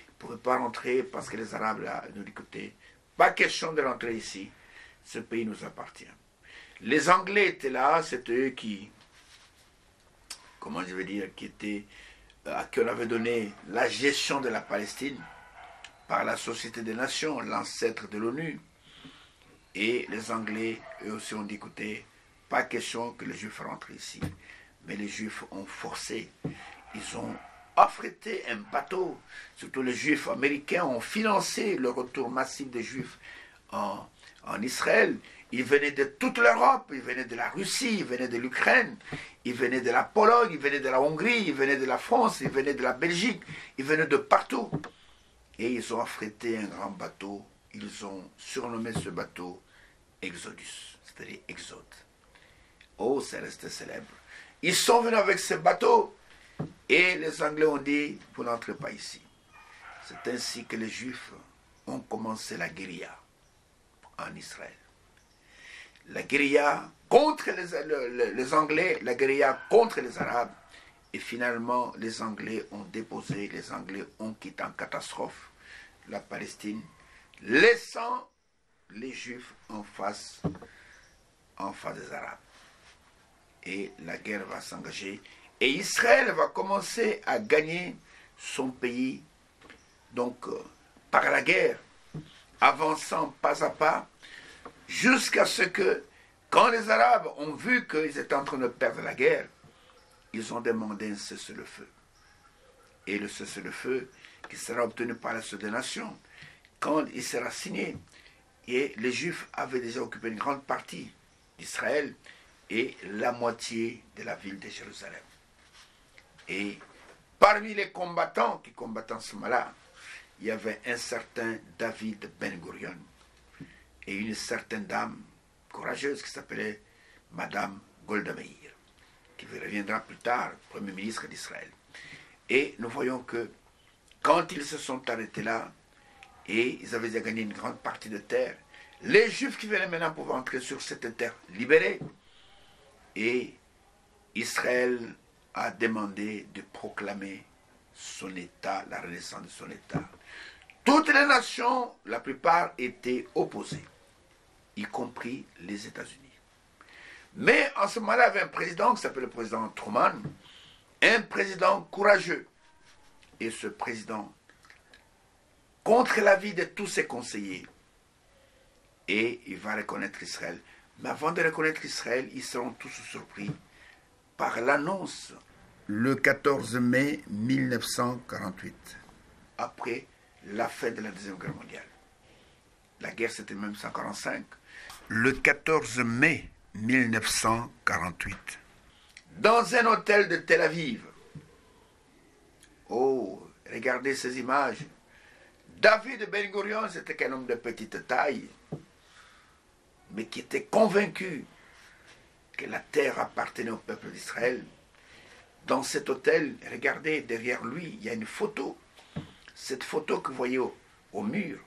Ils ne pouvaient pas rentrer parce que les Arabes là, nous disaient, écoutez, pas question de rentrer ici, ce pays nous appartient. Les Anglais étaient là, c'était eux qui, comment je vais dire, à qui on avait donné la gestion de la Palestine par la Société des Nations, l'ancêtre de l'ONU. Et les Anglais, eux aussi, ont dit, écoutez, pas question que les Juifs rentrent ici. Mais les Juifs ont forcé, ils ont affrété un bateau. Surtout les Juifs américains ont financé le retour massif des Juifs en Israël. Ils venaient de toute l'Europe, ils venaient de la Russie, ils venaient de l'Ukraine, ils venaient de la Pologne, ils venaient de la Hongrie, ils venaient de la France, ils venaient de la Belgique, ils venaient de partout. Et ils ont affrété un grand bateau. Ils ont surnommé ce bateau Exodus, c'est-à-dire Exode. Oh, c'est resté célèbre. Ils sont venus avec ce bateau et les Anglais ont dit, vous n'entrez pas ici. C'est ainsi que les Juifs ont commencé la guérilla en Israël. La guérilla contre les Anglais, la guérilla contre les Arabes. Et finalement, les Anglais ont déposé, les Anglais ont quitté en catastrophe la Palestine, laissant les Juifs en face des Arabes. Et la guerre va s'engager. Et Israël va commencer à gagner son pays, donc par la guerre, avançant pas à pas, jusqu'à ce que, quand les Arabes ont vu qu'ils étaient en train de perdre la guerre, ils ont demandé un cessez-le-feu. Et le cessez-le-feu qui sera obtenu par la Société des Nations, quand il sera signé, et les Juifs avaient déjà occupé une grande partie d'Israël et la moitié de la ville de Jérusalem. Et parmi les combattants qui combattaient en ce moment-là, il y avait un certain David Ben Gurion et une certaine dame courageuse qui s'appelait Madame Golda Meir, qui reviendra plus tard Premier ministre d'Israël. Et nous voyons que quand ils se sont arrêtés là, et ils avaient déjà gagné une grande partie de terre, les Juifs qui venaient maintenant pouvoir entrer sur cette terre libérée, et Israël a demandé de proclamer son État, la renaissance de son État. Toutes les nations, la plupart, étaient opposées, y compris les États-Unis. Mais en ce moment-là, il y avait un président qui s'appelle le président Truman, un président courageux. Et ce président, contre l'avis de tous ses conseillers, et il va reconnaître Israël. Mais avant de reconnaître Israël, ils seront tous surpris par l'annonce le 14 mai 1948, après la fin de la Deuxième Guerre mondiale. La guerre, c'était même 1945. Le 14 mai 1948, dans un hôtel de Tel Aviv. Oh, regardez ces images. David Ben Gurion, c'était qu'un homme de petite taille. mais qui était convaincu que la terre appartenait au peuple d'Israël, dans cet hôtel, regardez, derrière lui, il y a une photo. Cette photo que vous voyez au mur,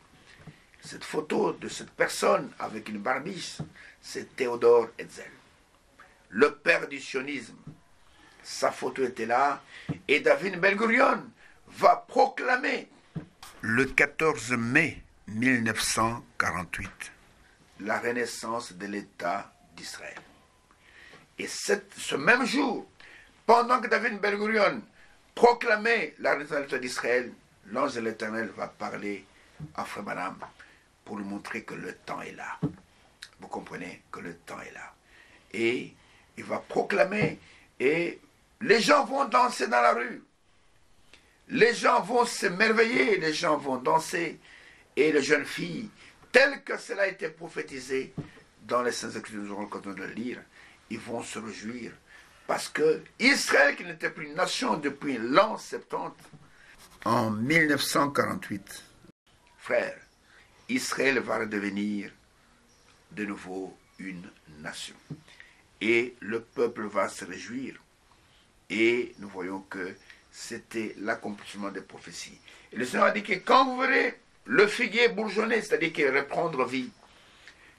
cette photo de cette personne avec une barbiche, c'est Théodore Herzl, le père du sionisme. Sa photo était là, et David Ben-Gurion va proclamer le 14 mai 1948 la renaissance de l'État d'Israël. Et ce même jour, pendant que David Ben-Gurion proclamait la renaissance de l'État d'Israël, l'ange de l'Éternel va parler à Frère Branham pour lui montrer que le temps est là. Vous comprenez que le temps est là. Et il va proclamer, et les gens vont danser dans la rue. Les gens vont s'émerveiller, les gens vont danser. Et les jeunes filles, tel que cela a été prophétisé dans les Saintes Écritures, nous aurons l'occasion de le lire, ils vont se réjouir. Parce que Israël, qui n'était plus une nation depuis l'an 70, en 1948, frère, Israël va redevenir de nouveau une nation. Et le peuple va se réjouir. Et nous voyons que c'était l'accomplissement des prophéties. Et le Seigneur a dit que quand vous verrez le figuier bourgeonner, c'est-à-dire qu'il reprendre vie,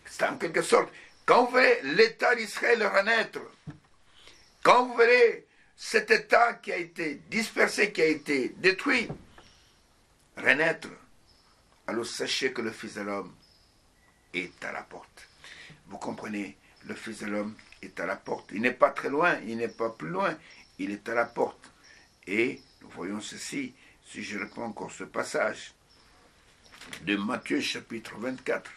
c'est en quelque sorte, quand vous verrez l'État d'Israël renaître, quand vous verrez cet État qui a été dispersé, qui a été détruit, renaître, alors sachez que le Fils de l'homme est à la porte. Vous comprenez, le Fils de l'homme est à la porte. Il n'est pas très loin, il n'est pas plus loin, il est à la porte. Et nous voyons ceci, si je reprends encore ce passage de Matthieu chapitre 24.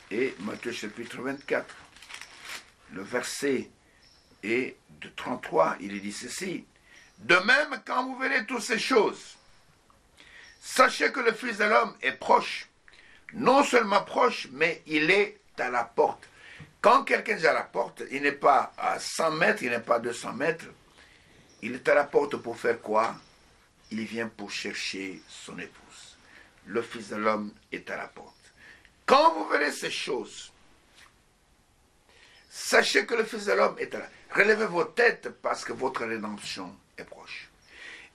Et Matthieu chapitre 24, le verset est de 33, il est dit ceci. De même, quand vous verrez toutes ces choses, sachez que le Fils de l'homme est proche. Non seulement proche, mais il est à la porte. Quand quelqu'un est à la porte, il n'est pas à 100 mètres, il n'est pas à 200 mètres. Il est à la porte pour faire quoi? Il vient pour chercher son épouse. Le Fils de l'homme est à la porte. Quand vous verrez ces choses, sachez que le Fils de l'homme est à la porte. Relevez vos têtes parce que votre rédemption est proche.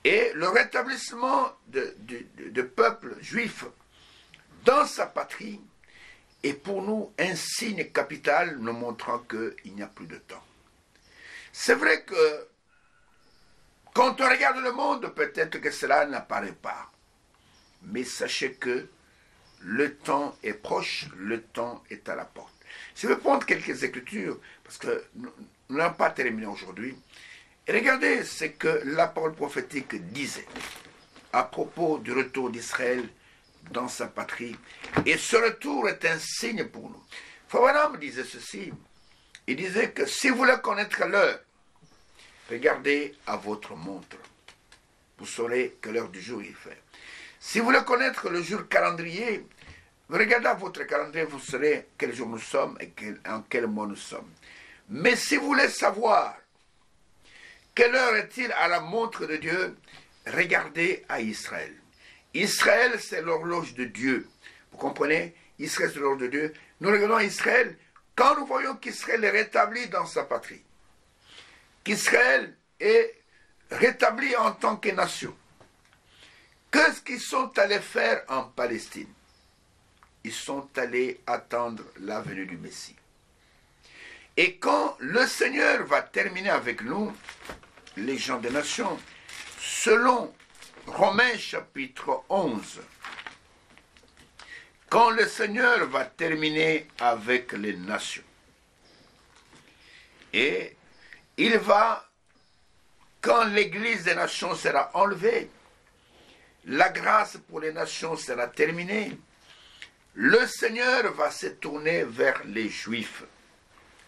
Et le rétablissement de peuple juif dans sa patrie est pour nous un signe capital nous montrant qu'il n'y a plus de temps. C'est vrai que quand on regarde le monde, peut-être que cela n'apparaît pas. Mais sachez que le temps est proche, le temps est à la porte. Je vais prendre quelques écritures, parce que nous n'avons pas terminé aujourd'hui. Et regardez ce que la parole prophétique disait à propos du retour d'Israël dans sa patrie. Et ce retour est un signe pour nous. Frère Branham disait ceci. Il disait que si vous voulez connaître l'heure, regardez à votre montre. Vous saurez quelle heure du jour il fait. Si vous voulez connaître le jour calendrier, regardez à votre calendrier, vous saurez quel jour nous sommes et en quel mois nous sommes. Mais si vous voulez savoir quelle heure est-il à la montre de Dieu, regardez à Israël. Israël, c'est l'horloge de Dieu. Vous comprenez? Israël, c'est l'horloge de Dieu. Nous regardons à Israël quand nous voyons qu'Israël est rétabli dans sa patrie. Qu'Israël est rétabli en tant que nation. Qu'est-ce qu'ils sont allés faire en Palestine? Ils sont allés attendre la venue du Messie. Et quand le Seigneur va terminer avec nous, les gens des nations, selon Romains chapitre 11, quand le Seigneur va terminer avec les nations, et il va, quand l'Église des nations sera enlevée, la grâce pour les nations sera terminée, le Seigneur va se tourner vers les Juifs.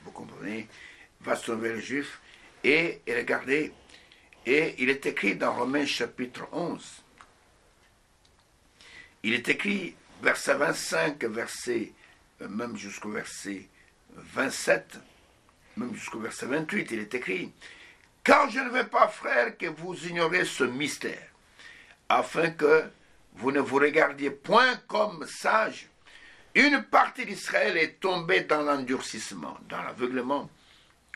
Vous comprenez? Va se tourner vers les Juifs. Et regardez, et il est écrit dans Romains chapitre 11. Il est écrit, verset 25, même jusqu'au verset 27, même jusqu'au verset 28, il est écrit, « Car je ne veux pas, frères, que vous ignorez ce mystère, afin que vous ne vous regardiez point comme sages, Une partie d'Israël est tombée dans l'endurcissement, dans l'aveuglement,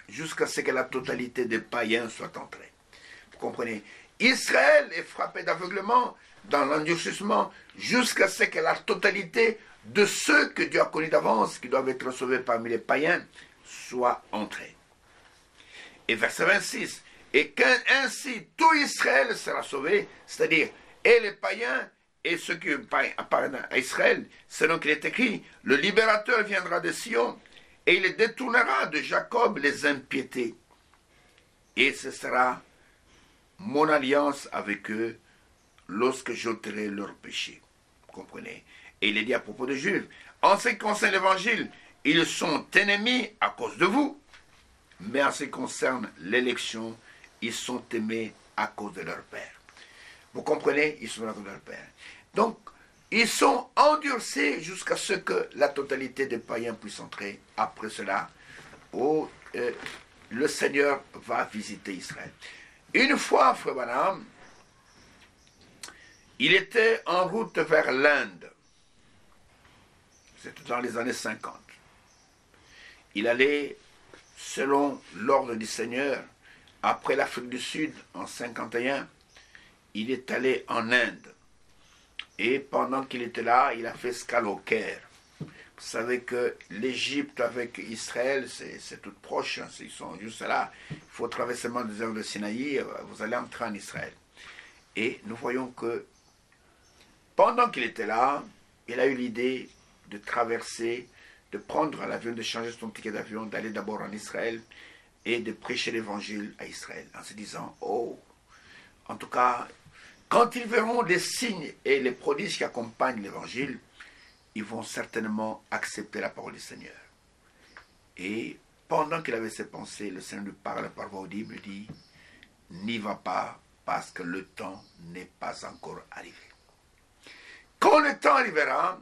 jusqu'à ce que la totalité des païens soit entrée. Vous comprenez? Israël est frappé d'aveuglement, dans l'endurcissement, jusqu'à ce que la totalité de ceux que Dieu a connus d'avance, qui doivent être sauvés parmi les païens, soit entrée. Et verset 26, et qu'ainsi tout Israël sera sauvé, c'est-à-dire et les païens et ceux qui appartiennent à Israël, selon qu'il est écrit, le libérateur viendra de Sion, et il détournera de Jacob les impiétés. Et ce sera mon alliance avec eux lorsque j'ôterai leurs péchés. Vous comprenez? Et il est dit à propos des Juifs, en ce qui concerne l'évangile, ils sont ennemis à cause de vous, mais en ce qui concerne l'élection, ils sont aimés à cause de leur Père. Vous comprenez? Ils sont à cause de leur Père. Donc, ils sont endurcis jusqu'à ce que la totalité des païens puisse entrer. Après cela, le Seigneur va visiter Israël. Une fois, Frère Branham, il était en route vers l'Inde. C'était dans les années 50. Il allait, selon l'ordre du Seigneur, après l'Afrique du Sud, en 51, il est allé en Inde. Et pendant qu'il était là, il a fait escale au Caire. Vous savez que l'Égypte avec Israël, c'est tout proche. Hein, ils sont juste là. Il faut traverser le désert de Sinaï, vous allez entrer en Israël. Et nous voyons que pendant qu'il était là, il a eu l'idée de traverser, de prendre l'avion, de changer son ticket d'avion, d'aller d'abord en Israël et de prêcher l'évangile à Israël, en se disant, oh, en tout cas, quand ils verront les signes et les prodiges qui accompagnent l'évangile, ils vont certainement accepter la parole du Seigneur. Et pendant qu'il avait ces pensées, le Seigneur lui parle par voix audible, lui dit, n'y va pas parce que le temps n'est pas encore arrivé. Quand le temps arrivera,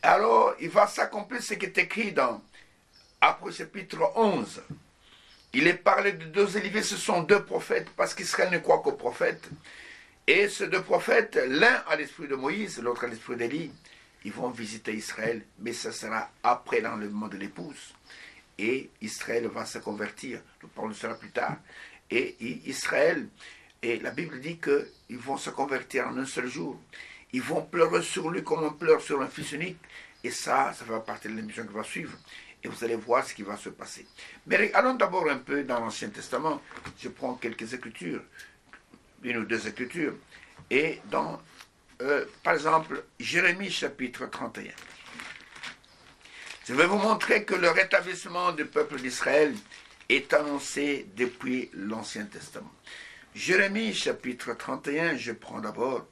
alors il va s'accomplir ce qui est écrit dans Apôtre chapitre 11. Il est parlé de deux Oliviers, ce sont deux prophètes, parce qu'Israël ne croit qu'aux prophètes. Et ces deux prophètes, l'un a l'esprit de Moïse, l'autre a l'esprit d'Élie, ils vont visiter Israël, mais ce sera après l'enlèvement de l'épouse. Et Israël va se convertir, nous parlons de cela plus tard. Et Israël, et la Bible dit qu'ils vont se convertir en un seul jour. Ils vont pleurer sur lui comme on pleure sur un fils unique. Et ça va partie de l'émission qui va suivre. Et vous allez voir ce qui va se passer. Mais allons d'abord un peu dans l'Ancien Testament. Je prends quelques écritures, une ou deux écritures. Et dans, par exemple, Jérémie chapitre 31. Je vais vous montrer que le rétablissement du peuple d'Israël est annoncé depuis l'Ancien Testament. Jérémie chapitre 31, je prends d'abord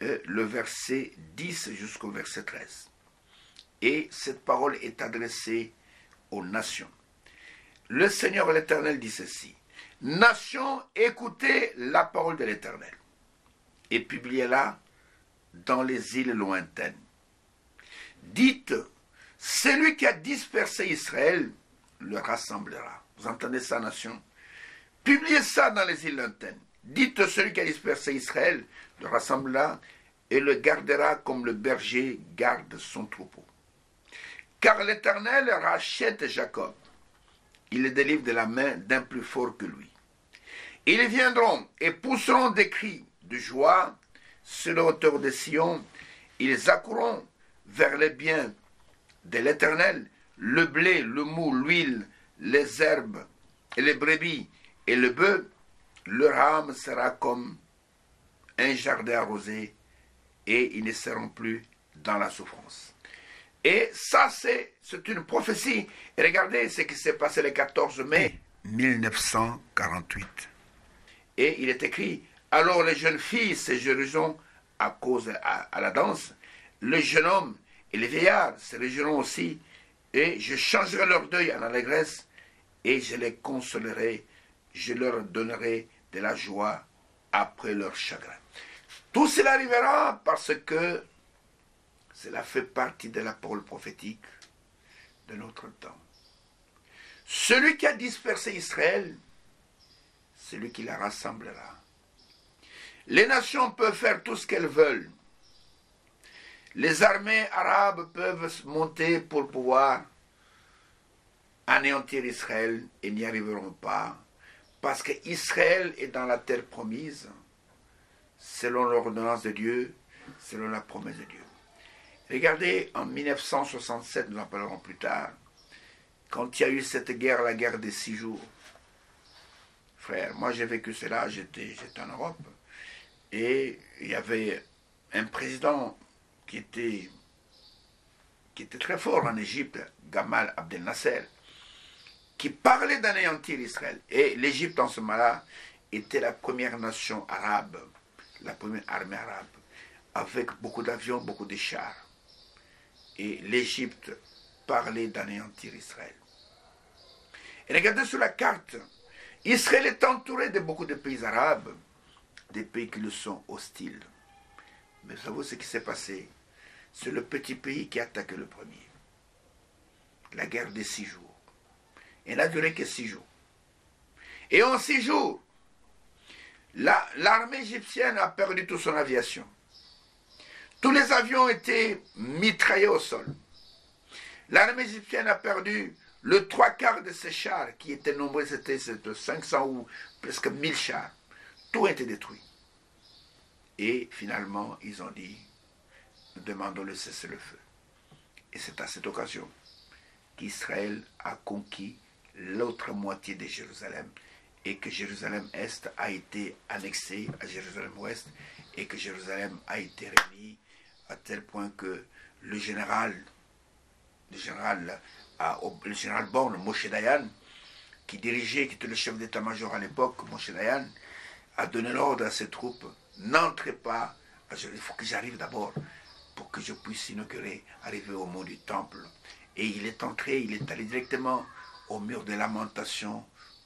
le verset 10 jusqu'au verset 13. Et cette parole est adressée aux nations. Le Seigneur l'Éternel dit ceci. Nations, écoutez la parole de l'Éternel et publiez-la dans les îles lointaines. Dites, celui qui a dispersé Israël le rassemblera. Vous entendez ça, nation? Publiez ça dans les îles lointaines. Dites, celui qui a dispersé Israël le rassemblera et le gardera comme le berger garde son troupeau. Car l'Éternel rachète Jacob. Il le délivre de la main d'un plus fort que lui. Ils viendront et pousseront des cris de joie sur la hauteur de Sion. Ils accourront vers les biens de l'Éternel, le blé, le mou, l'huile, les herbes, et les brebis et le bœuf. Leur âme sera comme un jardin arrosé et ils ne seront plus dans la souffrance. Et ça, c'est une prophétie. Et regardez ce qui s'est passé le 14 mai 1948. Et il est écrit, alors les jeunes filles se réjouiront à cause à la danse, les jeunes hommes et les vieillards se réjouiront aussi, et je changerai leur deuil en allégresse, et je les consolerai, je leur donnerai de la joie après leur chagrin. Tout cela arrivera parce que cela fait partie de la parole prophétique de notre temps. Celui qui a dispersé Israël, c'est lui qui la rassemblera. Les nations peuvent faire tout ce qu'elles veulent. les armées arabes peuvent monter pour pouvoir anéantir Israël et n'y arriveront pas. Parce qu'Israël est dans la terre promise, selon l'ordonnance de Dieu, selon la promesse de Dieu. Regardez, en 1967, nous en parlerons plus tard, quand il y a eu cette guerre, la guerre des 6 jours. Frère, moi j'ai vécu cela, j'étais en Europe, et il y avait un président qui était très fort en Égypte, Gamal Abdel Nasser, qui parlait d'anéantir Israël. Et l'Égypte, en ce moment-là, était la première nation arabe, la première armée arabe, avec beaucoup d'avions, beaucoup de chars. Et l'Égypte parlait d'anéantir Israël. Et regardez sur la carte, Israël est entouré de beaucoup de pays arabes, des pays qui le sont hostiles. Mais vous savez ce qui s'est passé? C'est le petit pays qui a attaqué le premier. La guerre des 6 jours. Elle n'a duré que 6 jours. Et en 6 jours, l'armée égyptienne a perdu toute son aviation. Tous les avions ont été mitraillés au sol. L'armée égyptienne a perdu le 3/4 de ses chars, qui étaient nombreux, c'était 500 ou presque 1000 chars. Tout a été détruit. Et finalement, ils ont dit, nous demandons le cessez-le-feu. Et c'est à cette occasion qu'Israël a conquis l'autre moitié de Jérusalem et que Jérusalem-Est a été annexé à Jérusalem-Ouest et que Jérusalem a été réunie à tel point que le général Born, Moshe Dayan, qui était le chef d'état-major à l'époque, Moshe Dayan, a donné l'ordre à ses troupes, n'entrez pas à Jérusalem, il faut que j'arrive d'abord pour que je puisse inaugurer, arriver au mont du temple. Et il est entré, il est allé directement au mur de lamentation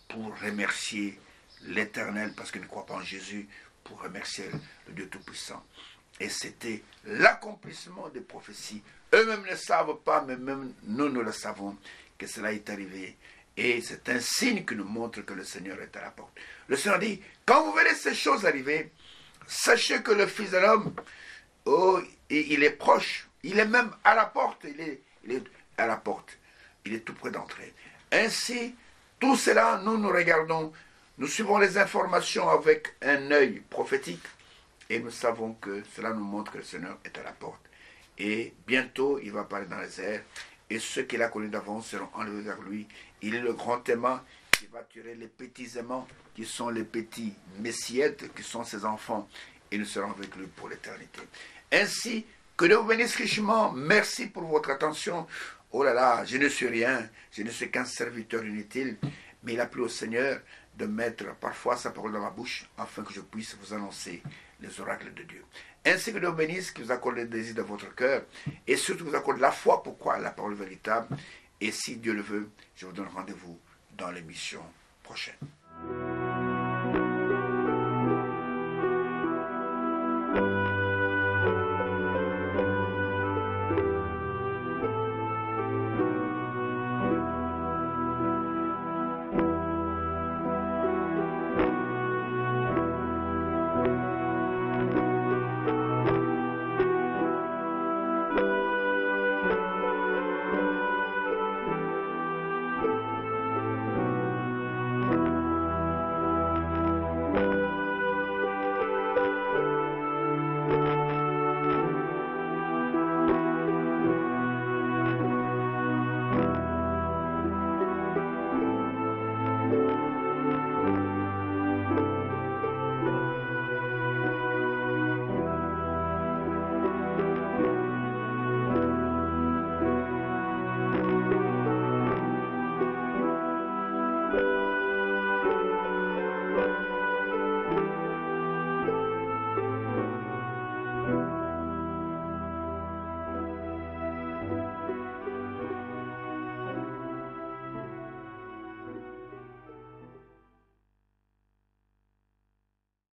pour remercier l'Éternel, parce qu'il ne croit pas en Jésus, pour remercier le Dieu Tout-Puissant. Et c'était l'accomplissement des prophéties. Eux-mêmes ne savent pas, mais même nous le savons, que cela est arrivé. Et c'est un signe qui nous montre que le Seigneur est à la porte. Le Seigneur dit, quand vous verrez ces choses arriver, sachez que le Fils de l'homme, il est proche, il est même à la porte, il est à la porte, il est tout près d'entrer. Ainsi, tout cela, nous regardons, nous suivons les informations avec un œil prophétique, et nous savons que cela nous montre que le Seigneur est à la porte. Et bientôt, il va parler dans les airs, et ceux qu'il a connus d'avance seront enlevés vers lui. Il est le grand aimant qui va tuer les petits aimants, qui sont les petits messiettes, qui sont ses enfants, et nous serons avec lui pour l'éternité. Ainsi, que Dieu vous bénisse richement. Merci pour votre attention. Oh là là, je ne suis rien, je ne suis qu'un serviteur inutile, mais il a plu au Seigneur de mettre parfois sa parole dans ma bouche, afin que je puisse vous annoncer les oracles de Dieu. Ainsi que Dieu vous bénisse, qu'il vous accorde le désir de votre cœur, et surtout vous accorde la foi pour croire la parole véritable. Et si Dieu le veut, je vous donne rendez-vous dans l'émission prochaine.